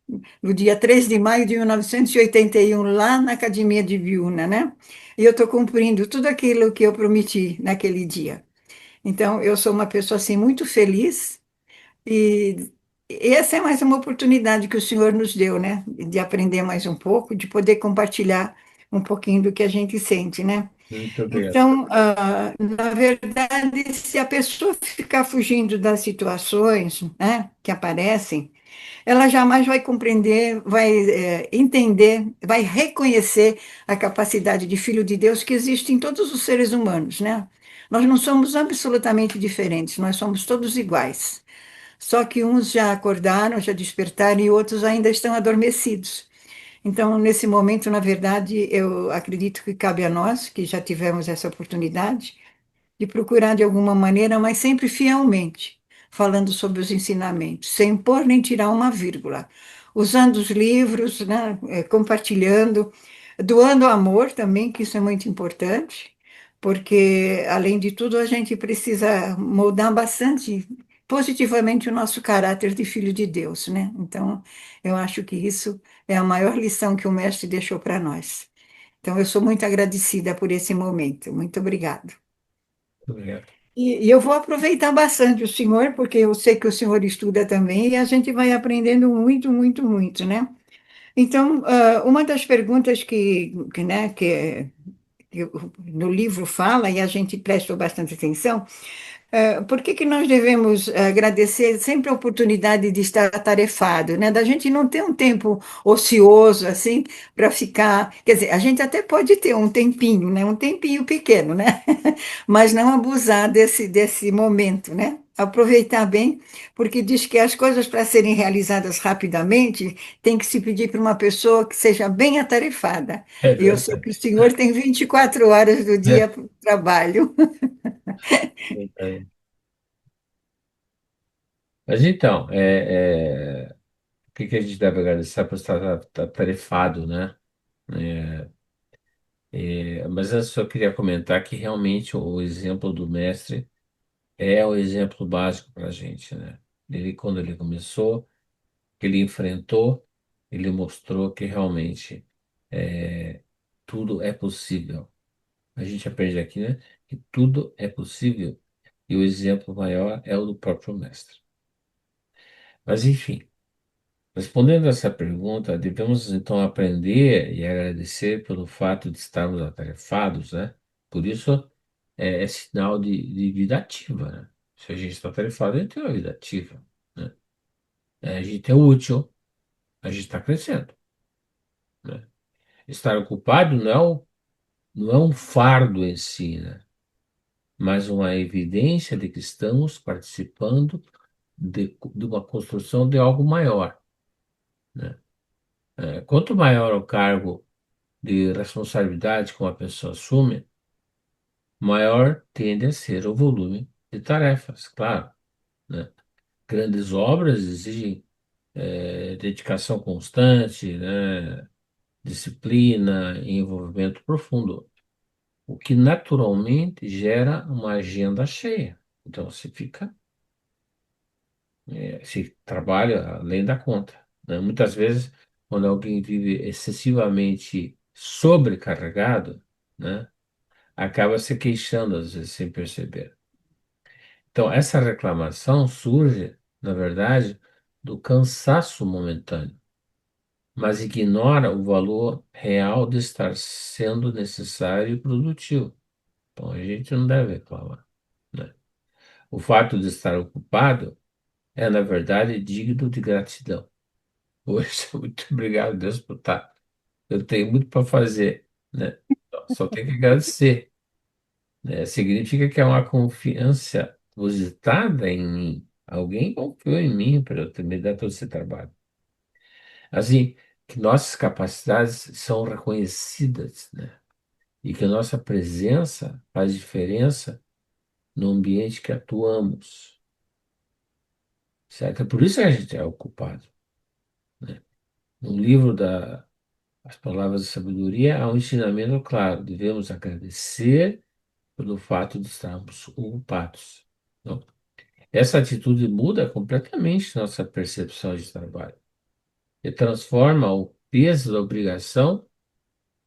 no dia 3 de maio de 1981, lá na Academia de Viúna, né? E eu estou cumprindo tudo aquilo que eu prometi naquele dia. Então, eu sou uma pessoa, assim, muito feliz e essa é mais uma oportunidade que o Senhor nos deu, né? De aprender mais um pouco, de poder compartilhar um pouquinho do que a gente sente, né? muito obrigado. Então, na verdade, se a pessoa ficar fugindo das situações, né, que aparecem, ela jamais vai compreender, vai entender, vai reconhecer a capacidade de filho de Deus que existe em todos os seres humanos, né? Nós não somos absolutamente diferentes, nós somos todos iguais. Só que uns já acordaram, já despertaram e outros ainda estão adormecidos. Então, nesse momento, na verdade, eu acredito que cabe a nós, que já tivemos essa oportunidade, de procurar de alguma maneira, mas sempre fielmente, falando sobre os ensinamentos, sem pôr nem tirar uma vírgula, usando os livros, né, compartilhando, doando amor também, que isso é muito importante, porque, além de tudo, a gente precisa moldar bastante positivamente o nosso caráter de filho de Deus, né? Então, eu acho que isso é a maior lição que o mestre deixou para nós. Então, eu sou muito agradecida por esse momento. Muito obrigada. Muito obrigado. E eu vou aproveitar bastante o senhor, porque eu sei que o senhor estuda também, e a gente vai aprendendo muito, muito, muito, né? Então, uma das perguntas né, que no livro fala, e a gente prestou bastante atenção, por que que nós devemos agradecer sempre a oportunidade de estar atarefado, né? Da gente não ter um tempo ocioso, assim, para ficar... Quer dizer, a gente até pode ter um tempinho, né? Um tempinho pequeno, né? Mas não abusar desse momento, né? Aproveitar bem, porque diz que as coisas para serem realizadas rapidamente tem que se pedir para uma pessoa que seja bem atarefada. É E eu sei verdade. que o senhor tem 24 horas do dia É para o trabalho. verdade. Mas então, o que que a gente deve agradecer por estar tarefado, né? É, mas eu só queria comentar que realmente o exemplo do mestre é o exemplo básico para a gente, né? Quando ele começou, que ele enfrentou, ele mostrou que realmente é, tudo é possível. A gente aprende aqui, né, que tudo é possível e o exemplo maior é o do próprio mestre. Mas, enfim, respondendo essa pergunta, devemos então aprender e agradecer pelo fato de estarmos atarefados, né? Por isso é sinal de vida ativa, né? Se a gente está atarefado, a gente tem uma vida ativa, né? A gente é útil, a gente está crescendo, né? Estar ocupado não é um fardo em si, né? Mas uma evidência de que estamos participando de uma construção de algo maior, né? Quanto maior o cargo de responsabilidade que uma pessoa assume, maior tende a ser o volume de tarefas, claro, né? Grandes obras exigem dedicação constante, né? Disciplina e envolvimento profundo, o que naturalmente gera uma agenda cheia. Então, se trabalha além da conta, né? Muitas vezes, quando alguém vive excessivamente sobrecarregado, né? Acaba se queixando, às vezes, sem perceber. Então, essa reclamação surge, na verdade, do cansaço momentâneo, mas ignora o valor real de estar sendo necessário e produtivo. Então, a gente não deve reclamar, né? O fato de estar ocupado é, na verdade, digno de gratidão. Poxa, muito obrigado, Deus, por estar. Eu tenho muito para fazer, né? Só tenho que agradecer, né? Significa que é uma confiança depositada em mim. Alguém confiou em mim para eu me dar todo esse trabalho. Assim, que nossas capacidades são reconhecidas, né? E que a nossa presença faz diferença no ambiente que atuamos, certo? É por isso que a gente é ocupado, né? No livro As Palavras de Sabedoria há um ensinamento claro. Devemos agradecer pelo fato de estarmos ocupados. Então, essa atitude muda completamente nossa percepção de trabalho e transforma o peso da obrigação.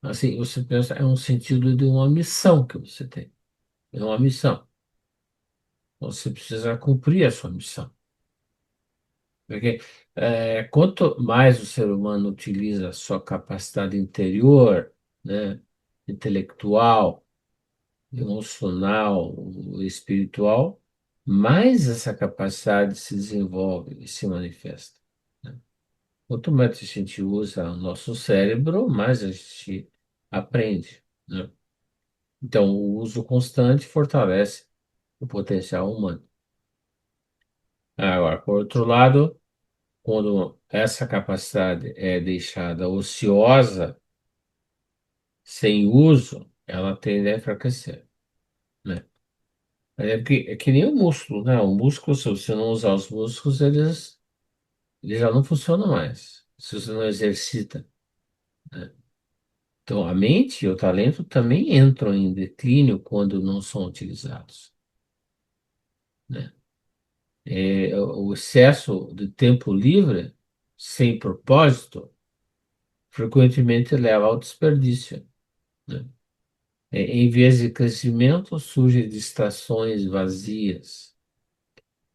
Assim, você pensa, é um sentido de uma missão que você tem. É uma missão. Você precisa cumprir a sua missão. Porque quanto mais o ser humano utiliza a sua capacidade interior, né, intelectual, emocional, espiritual, mais essa capacidade se desenvolve e se manifesta, né? Quanto mais a gente usa o nosso cérebro, mais a gente aprende, né? Então, o uso constante fortalece o potencial humano. Agora, por outro lado, quando essa capacidade é deixada ociosa, sem uso, ela tende a enfraquecer, né? É que nem o músculo, né? O músculo, se você não usar os músculos, eles já não funcionam mais. Se você não exercita, né? Então, a mente e o talento também entram em declínio quando não são utilizados, né? O excesso de tempo livre, sem propósito, frequentemente leva ao desperdício, né? Em vez de crescimento, surgem distrações vazias,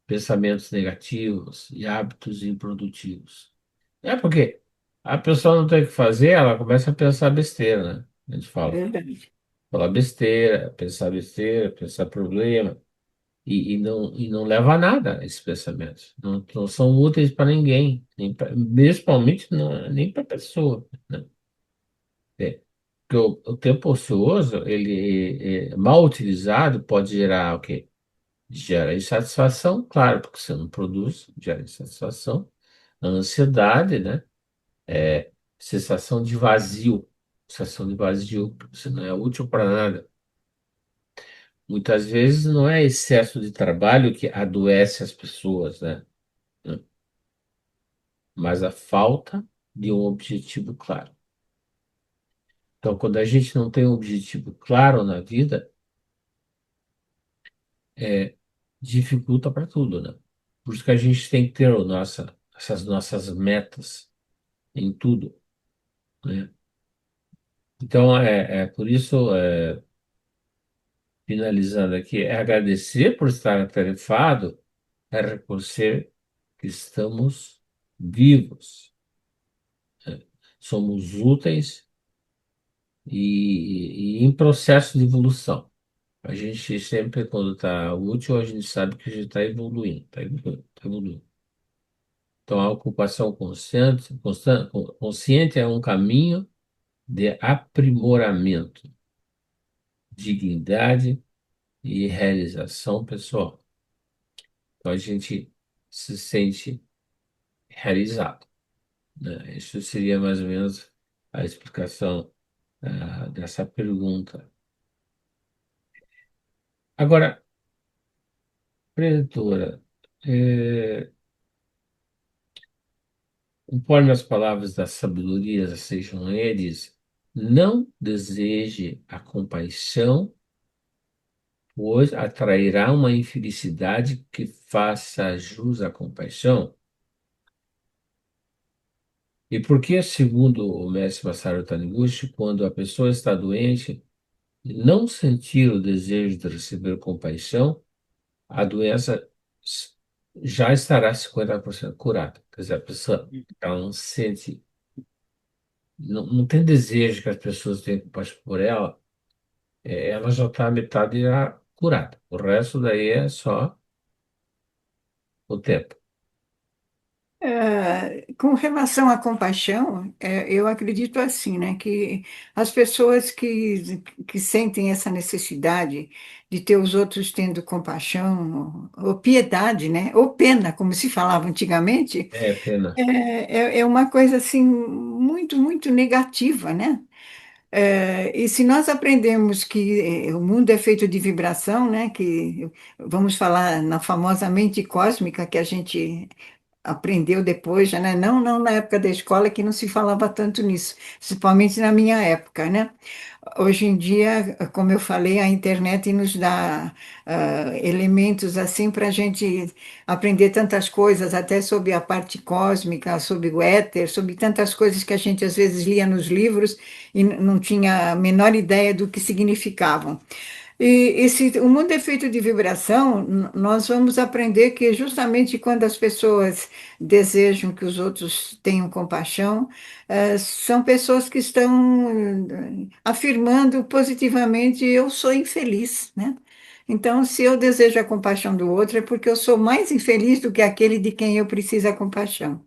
pensamentos negativos e hábitos improdutivos. É porque a pessoa não tem o que fazer, ela começa a pensar besteira, né? A gente É fala, verdade. falar besteira, pensar problema, e não leva a nada esses pensamentos. Não, não são úteis para ninguém, principalmente nem para a pessoa, né? É, porque o tempo ocioso, ele mal utilizado, pode gerar o quê? Gera insatisfação, claro, porque você não produz, gera insatisfação, ansiedade, né? Sensação de vazio, sensação de vazio, você não é útil para nada. Muitas vezes não é excesso de trabalho que adoece as pessoas, né? Mas a falta de um objetivo claro. Então, quando a gente não tem um objetivo claro na vida, é, dificulta para tudo, né? Por isso que a gente tem que ter essas nossas metas em tudo, né? Então, por isso, finalizando aqui, é agradecer por estar atarefado, é reconhecer que estamos vivos, né? Somos úteis e em processo de evolução. A gente sempre, quando está útil, a gente sabe que a gente está evoluindo, está evoluindo, tá evoluindo. Então, a ocupação consciente é um caminho de aprimoramento, dignidade e realização pessoal. Então, a gente se sente realizado, né? Isso seria mais ou menos a explicação, dessa pergunta. Agora, preleitora, é, conforme as palavras da sabedoria sejam eles, não deseje a compaixão, pois atrairá uma infelicidade que faça jus à compaixão. E por que, segundo o mestre Masaru Taniguchi, quando a pessoa está doente e não sentir o desejo de receber compaixão, a doença s- já estará 50% curada? Quer dizer, a pessoa ela não sente, não tem desejo que as pessoas tenham compaixão por ela, ela já está metade já curada. O resto daí é só o tempo. Com relação à compaixão, eu acredito assim, né, que as pessoas que sentem essa necessidade de ter os outros tendo compaixão, ou piedade, né, ou pena, como se falava antigamente, É pena. é uma coisa assim muito, muito negativa, né? E se nós aprendemos que o mundo é feito de vibração, né, que vamos falar na famosa mente cósmica que a gente aprendeu depois, já, né? Não na época da escola que não se falava tanto nisso, principalmente na minha época, né? Hoje em dia, como eu falei, a internet nos dá elementos assim para a gente aprender tantas coisas, até sobre a parte cósmica, sobre o éter, sobre tantas coisas que a gente às vezes lia nos livros e não tinha a menor ideia do que significavam. E se o mundo é feito de vibração, nós vamos aprender que justamente quando as pessoas desejam que os outros tenham compaixão, são pessoas que estão afirmando positivamente: eu sou infeliz, né? Então, se eu desejo a compaixão do outro, é porque eu sou mais infeliz do que aquele de quem eu preciso a compaixão.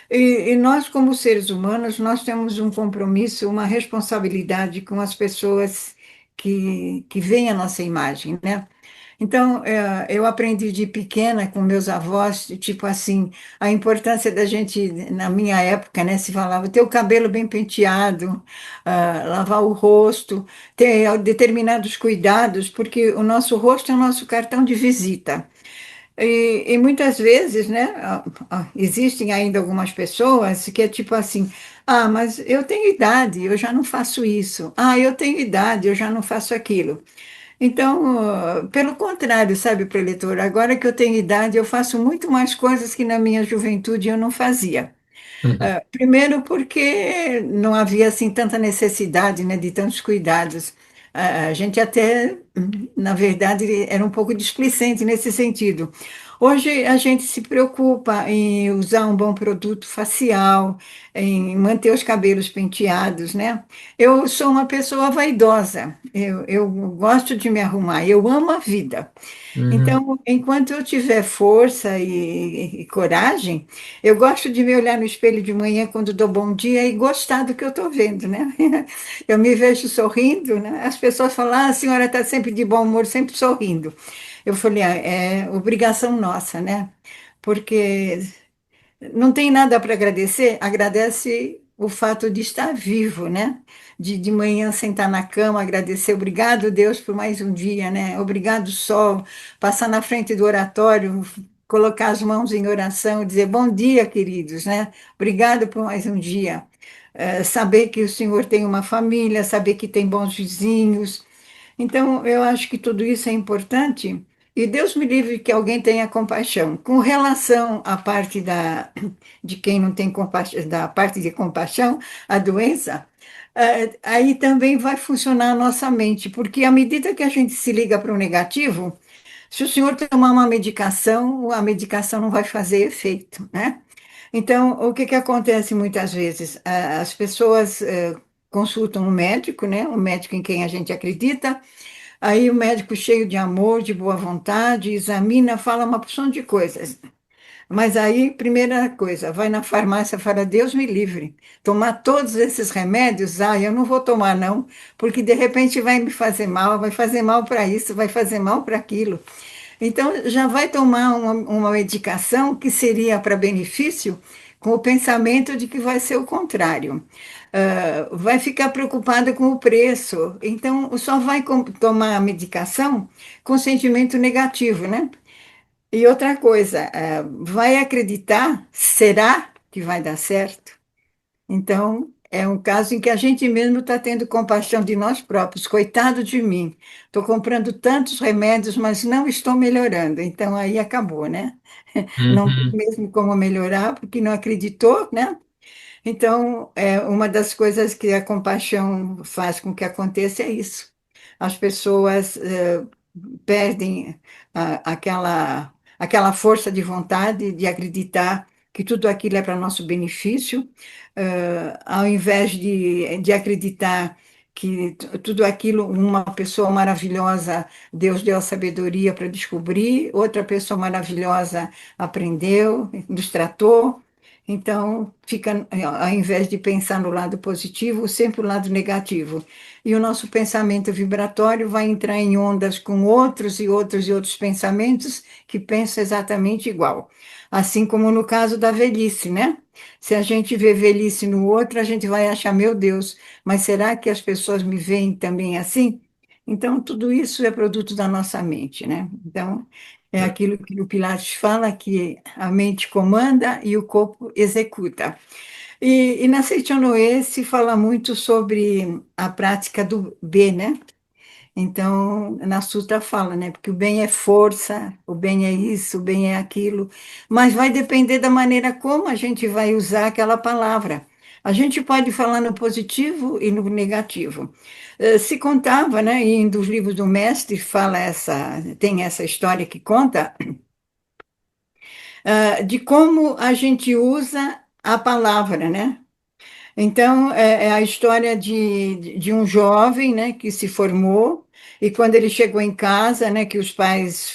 E nós, como seres humanos, nós temos um compromisso, uma responsabilidade com as pessoas que veem a nossa imagem, né? Então, eu aprendi de pequena com meus avós, tipo assim, a importância da gente, na minha época, né, se falava ter o cabelo bem penteado, lavar o rosto, ter determinados cuidados, porque o nosso rosto é o nosso cartão de visita. E muitas vezes, né, existem ainda algumas pessoas que é tipo assim: ah, mas eu tenho idade, eu já não faço isso. Ah, eu tenho idade, eu já não faço aquilo. Então, pelo contrário, sabe, preletor, agora que eu tenho idade, eu faço muito mais coisas que na minha juventude eu não fazia. Primeiro porque não havia assim tanta necessidade, né, de tantos cuidados. A gente até, na verdade, era um pouco displicente nesse sentido. Hoje a gente se preocupa em usar um bom produto facial, em manter os cabelos penteados, né? Eu sou uma pessoa vaidosa, eu gosto de me arrumar, eu amo a vida. Uhum. Então, enquanto eu tiver força e coragem, eu gosto de me olhar no espelho de manhã quando dou bom dia e gostar do que eu estou vendo, né? Eu me vejo sorrindo, né? As pessoas falam: ah, a senhora está sempre de bom humor, sempre sorrindo. Eu falei: ah, é obrigação nossa, né? Porque não tem nada para agradecer, agradece o fato de estar vivo, né? De manhã sentar na cama, agradecer, obrigado, Deus, por mais um dia, né? Obrigado, sol, passar na frente do oratório, colocar as mãos em oração, dizer bom dia, queridos, né? Obrigado por mais um dia. Saber que o Senhor tem uma família, saber que tem bons vizinhos, então, eu acho que tudo isso é importante e Deus me livre que alguém tenha compaixão. Com relação à parte de quem não tem compaixão, da parte de compaixão, a doença, aí também vai funcionar a nossa mente, porque à medida que a gente se liga para o negativo, se o senhor tomar uma medicação, a medicação não vai fazer efeito, né? Então, o que que acontece muitas vezes? As pessoas consultam um médico, né? Um médico em quem a gente acredita. Aí o médico cheio de amor, de boa vontade, examina, fala uma porção de coisas. Mas aí, primeira coisa, vai na farmácia e fala, Deus me livre. Tomar todos esses remédios, eu não vou tomar não, porque de repente vai me fazer mal, vai fazer mal para isso, vai fazer mal para aquilo. Então, já vai tomar uma medicação que seria para benefício, com o pensamento de que vai ser o contrário. Vai ficar preocupada com o preço. Então, só vai tomar a medicação com sentimento negativo, né? E outra coisa, vai acreditar, será que vai dar certo? Então, é um caso em que a gente mesmo está tendo compaixão de nós próprios. Coitado de mim, estou comprando tantos remédios, mas não estou melhorando. Então, aí acabou, né? Não tem Uhum. mesmo como melhorar, porque não acreditou, né? Então, uma das coisas que a compaixão faz com que aconteça é isso. As pessoas perdem aquela força de vontade de acreditar que tudo aquilo é para nosso benefício, ao invés de acreditar que tudo aquilo, uma pessoa maravilhosa, Deus deu a sabedoria para descobrir, outra pessoa maravilhosa aprendeu, nos tratou. Então, fica, ao invés de pensar no lado positivo, sempre o lado negativo. E o nosso pensamento vibratório vai entrar em ondas com outros e outros e outros pensamentos que pensam exatamente igual. Assim como no caso da velhice, né? Se a gente vê velhice no outro, a gente vai achar, meu Deus, mas será que as pessoas me veem também assim? Então, tudo isso é produto da nossa mente, né? Então, é aquilo que o Pilates fala, que a mente comanda e o corpo executa. E na Seitonoye se fala muito sobre a prática do B, né? Então, na Sutra fala, né? Porque o bem é força, o bem é isso, o bem é aquilo, mas vai depender da maneira como a gente vai usar aquela palavra. A gente pode falar no positivo e no negativo. Se contava, né? E um dos livros do mestre fala tem essa história que conta de como a gente usa a palavra, né? Então, é a história de um jovem, né, que se formou, e quando ele chegou em casa, né, que os pais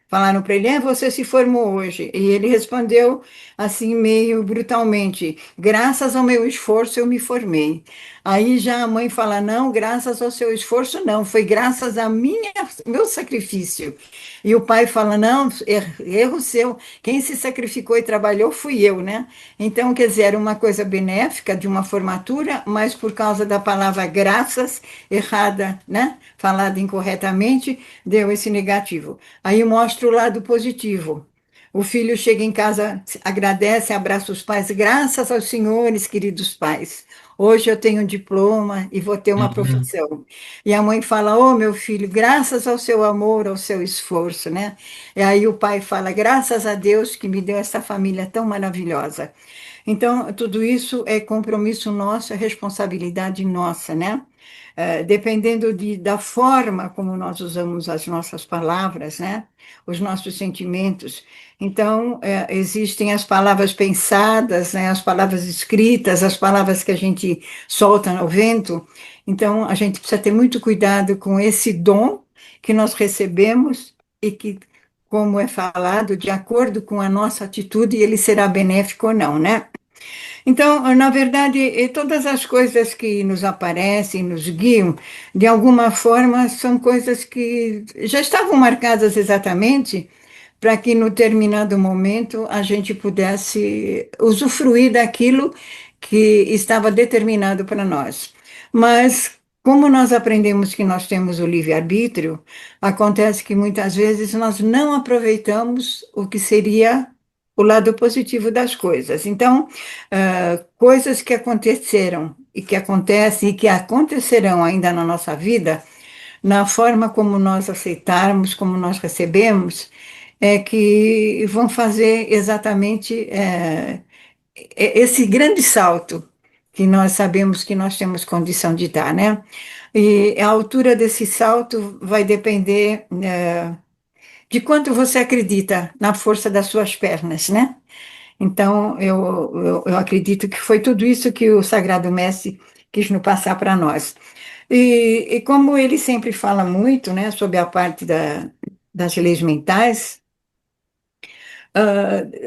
falaram para ele, você se formou hoje. E ele respondeu, assim, meio brutalmente, graças ao meu esforço eu me formei. Aí já a mãe fala, não, graças ao seu esforço não, foi graças a meu sacrifício. E o pai fala, não, erro seu, quem se sacrificou e trabalhou fui eu, né? Então, quer dizer, era uma coisa benéfica de uma formatura, mas por causa da palavra graças, errada, né? Falada incorretamente, deu esse negativo. Aí mostra o lado positivo. O filho chega em casa, agradece, abraça os pais, graças aos senhores, queridos pais. Hoje eu tenho um diploma e vou ter uma Uhum. profissão. E a mãe fala: Oh, meu filho, graças ao seu amor, ao seu esforço, né? E aí o pai fala: Graças a Deus que me deu essa família tão maravilhosa. Então, tudo isso é compromisso nosso, é responsabilidade nossa, né? Dependendo da forma como nós usamos as nossas palavras, né? Os nossos sentimentos. Então, existem as palavras pensadas, né? As palavras escritas, as palavras que a gente solta ao vento. Então, a gente precisa ter muito cuidado com esse dom que nós recebemos e que, como é falado, de acordo com a nossa atitude, ele será benéfico ou não, né? Então, na verdade, todas as coisas que nos aparecem, nos guiam, de alguma forma, são coisas que já estavam marcadas exatamente para que, no determinado momento, a gente pudesse usufruir daquilo que estava determinado para nós. Mas, como nós aprendemos que nós temos o livre-arbítrio, acontece que muitas vezes nós não aproveitamos o que seria o lado positivo das coisas. Então, coisas que aconteceram e que acontecem e que acontecerão ainda na nossa vida, na forma como nós aceitarmos, como nós recebemos, é que vão fazer exatamente esse grande salto que nós sabemos que nós temos condição de dar, né? E a altura desse salto vai depender, de quanto você acredita na força das suas pernas, né? Então, eu acredito que foi tudo isso que o Sagrado Mestre quis nos passar para nós. E como ele sempre fala muito, né, sobre a parte das leis mentais,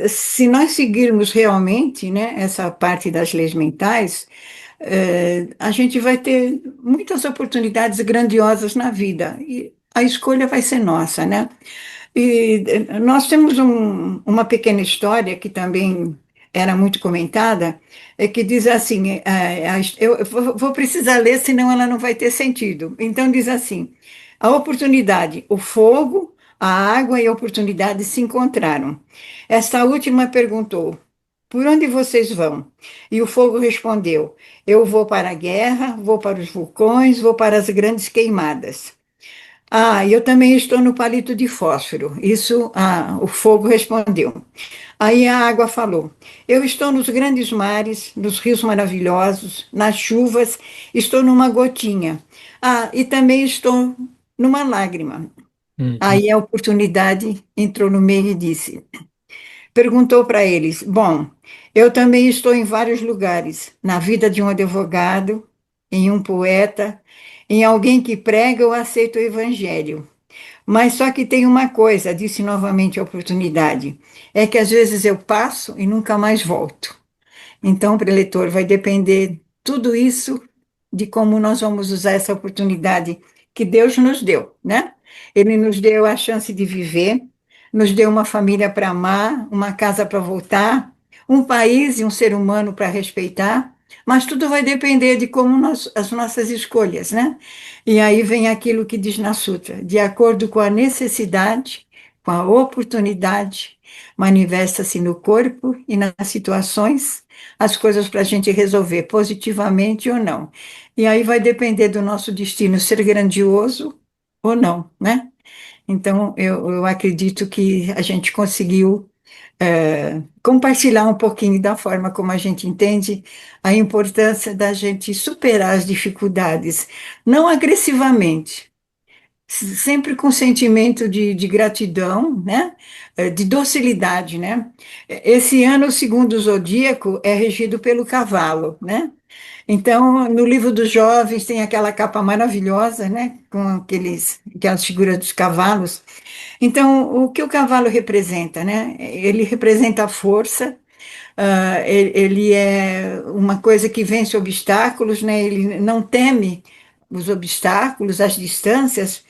Se nós seguirmos realmente, né, essa parte das leis mentais, a gente vai ter muitas oportunidades grandiosas na vida e a escolha vai ser nossa, né? E nós temos uma pequena história que também era muito comentada, que diz assim, eu vou precisar ler, senão ela não vai ter sentido. Então diz assim, a oportunidade, o fogo, a água e a oportunidade se encontraram. Esta última perguntou, por onde vocês vão? E o fogo respondeu, eu vou para a guerra, vou para os vulcões, vou para as grandes queimadas. Ah, eu também estou no palito de fósforo. Isso, o fogo respondeu. Aí a água falou: eu estou nos grandes mares, nos rios maravilhosos, nas chuvas, estou numa gotinha. Ah, e também estou numa lágrima. Uhum. Aí a oportunidade entrou no meio e disse: perguntou para eles: bom, eu também estou em vários lugares, na vida de um advogado, em um poeta, em alguém que prega ou aceita o evangelho. Mas só que tem uma coisa, disse novamente a oportunidade, é que às vezes eu passo e nunca mais volto. Então, preletor, vai depender tudo isso de como nós vamos usar essa oportunidade que Deus nos deu, né? Ele nos deu a chance de viver, nos deu uma família para amar, uma casa para voltar, um país e um ser humano para respeitar, mas tudo vai depender de como as nossas escolhas, né? E aí vem aquilo que diz na Sutra, de acordo com a necessidade, com a oportunidade, manifesta-se no corpo e nas situações as coisas para a gente resolver positivamente ou não. E aí vai depender do nosso destino ser grandioso ou não, né? Então, eu acredito que a gente conseguiu compartilhar um pouquinho da forma como a gente entende a importância da gente superar as dificuldades, não agressivamente, sempre com sentimento de gratidão, né? De docilidade, né? Esse ano, segundo o Zodíaco, é regido pelo cavalo, né? Então, no livro dos jovens tem aquela capa maravilhosa, né? Com aquelas figuras dos cavalos. Então, o que o cavalo representa, né? Ele representa a força, ele é uma coisa que vence obstáculos, né? Ele não teme os obstáculos, as distâncias,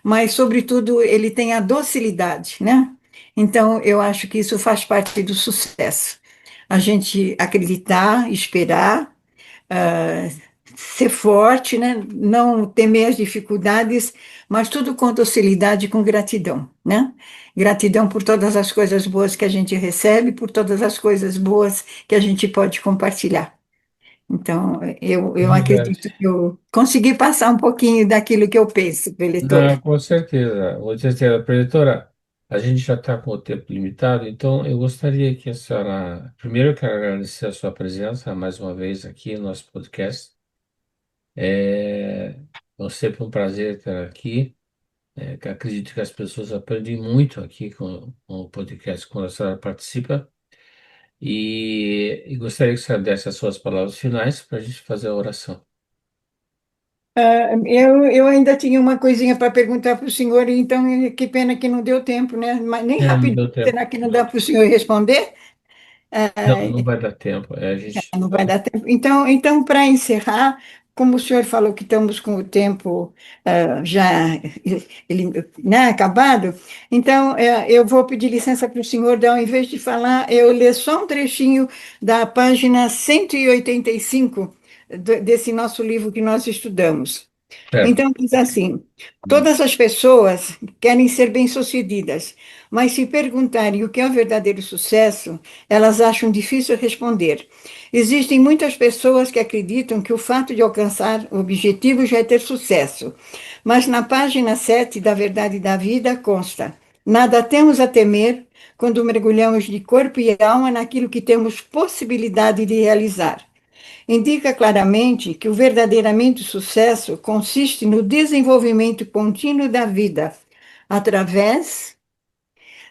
mas, sobretudo, ele tem a docilidade, né? Então, eu acho que isso faz parte do sucesso. A gente acreditar, esperar, ah, ser forte, né? Não temer as dificuldades, mas tudo com docilidade e com gratidão, né? Gratidão por todas as coisas boas que a gente recebe, por todas as coisas boas que a gente pode compartilhar. Então, eu Verdade. acredito que eu consegui passar um pouquinho daquilo que eu penso, eleitor. Não, com certeza. Com certeza. Professora, a gente já está com o tempo limitado, então eu gostaria que a senhora. Primeiro, eu quero agradecer a sua presença mais uma vez aqui no nosso podcast. É sempre um prazer estar aqui. Que acredito que as pessoas aprendem muito aqui com o podcast quando a senhora participa. E gostaria que a senhora desse as suas palavras finais para a gente fazer a oração. Eu ainda tinha uma coisinha para perguntar para o senhor, então que pena que não deu tempo, né? Mas nem É, não rapidinho, deu tempo. será que não dá para o senhor responder? Não, não vai dar tempo. A gente. Não vai dar tempo. Então para encerrar, como o senhor falou que estamos com o tempo já ele, né, acabado, então eu vou pedir licença para o senhor, ao invés de falar, eu ler só um trechinho da página 185 desse nosso livro que nós estudamos. Certo. Então, diz assim: todas as pessoas querem ser bem-sucedidas, mas se perguntarem o que é o verdadeiro sucesso, elas acham difícil responder. Existem muitas pessoas que acreditam que o fato de alcançar o objetivo já é ter sucesso, mas na página 7 da Verdade da Vida consta: nada temos a temer quando mergulhamos de corpo e alma naquilo que temos possibilidade de realizar. Indica claramente que o verdadeiramente sucesso consiste no desenvolvimento contínuo da vida, através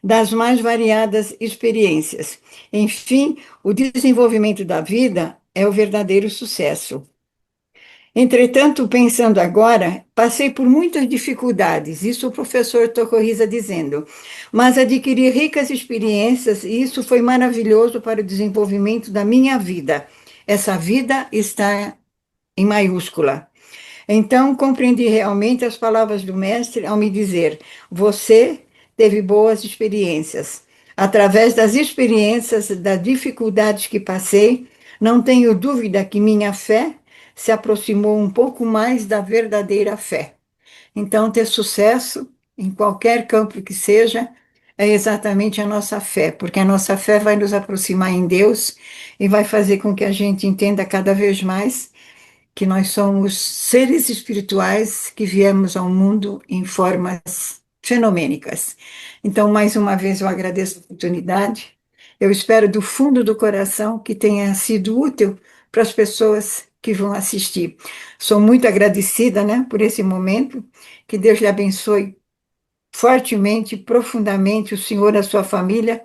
das mais variadas experiências. Enfim, o desenvolvimento da vida é o verdadeiro sucesso. Entretanto, pensando agora, passei por muitas dificuldades, isso o professor Tocorriza dizendo, mas adquiri ricas experiências e isso foi maravilhoso para o desenvolvimento da minha vida. Essa vida está em maiúscula. Então, compreendi realmente as palavras do mestre ao me dizer: você teve boas experiências. Através das experiências, das dificuldades que passei, não tenho dúvida que minha fé se aproximou um pouco mais da verdadeira fé. Então, ter sucesso em qualquer campo que seja é exatamente a nossa fé, porque a nossa fé vai nos aproximar em Deus e vai fazer com que a gente entenda cada vez mais que nós somos seres espirituais que viemos ao mundo em formas fenomênicas. Então, mais uma vez, eu agradeço a oportunidade. Eu espero do fundo do coração que tenha sido útil para as pessoas que vão assistir. Sou muito agradecida, né, por esse momento. Que Deus lhe abençoe fortemente, profundamente, o senhor e a sua família,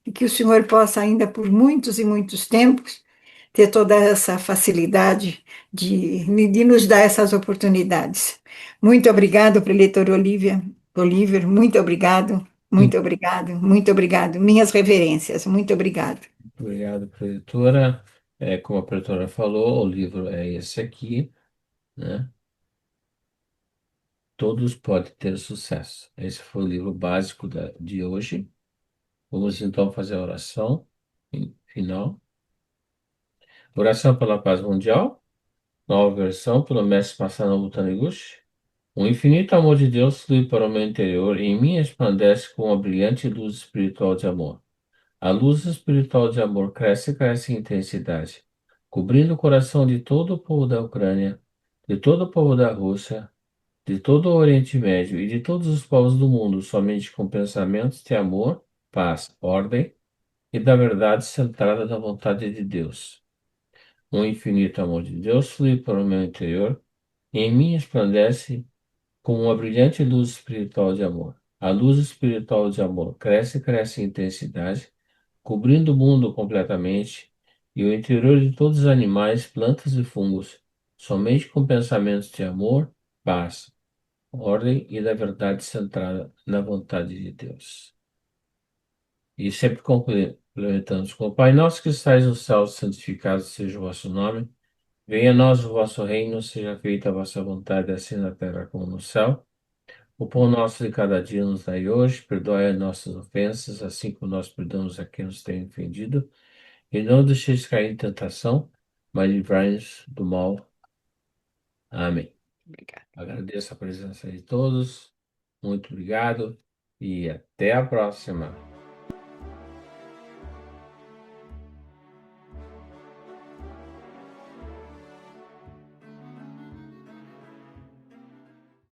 e que o senhor possa ainda por muitos e muitos tempos ter toda essa facilidade de nos dar essas oportunidades. Muito obrigado, preletor Oliver, muito obrigado, muito obrigado, muito obrigado. Minhas reverências, muito obrigado. Obrigado, professora. Como a professora falou, o livro é esse aqui, né? Todos podem ter sucesso. Esse foi o livro básico de hoje. Vamos então fazer a oração final. Oração pela paz mundial, nova versão pelo mestre Masanobu Taniguchi. O infinito amor de Deus flui para o meu interior e em mim resplandece com uma brilhante luz espiritual de amor. A luz espiritual de amor cresce e cresce em intensidade, cobrindo o coração de todo o povo da Ucrânia, de todo o povo da Rússia, de todo o Oriente Médio e de todos os povos do mundo, somente com pensamentos de amor, paz, ordem e da verdade centrada na vontade de Deus. O infinito amor de Deus flui para o meu interior e em mim resplandece com uma brilhante luz espiritual de amor. A luz espiritual de amor cresce e cresce em intensidade, cobrindo o mundo completamente e o interior de todos os animais, plantas e fungos, somente com pensamentos de amor, paz, ordem e da verdade centrada na vontade de Deus. E sempre complementamos com o Pai nosso que estais no céu, santificado seja o vosso nome. Venha a nós o vosso reino, seja feita a vossa vontade, assim na terra como no céu. O pão nosso de cada dia nos dai hoje, perdoai as nossas ofensas, assim como nós perdoamos a quem nos tem ofendido. E não deixeis cair em tentação, mas livrai-nos do mal. Amém. Obrigada. Agradeço a presença de todos. Muito obrigado e até a próxima.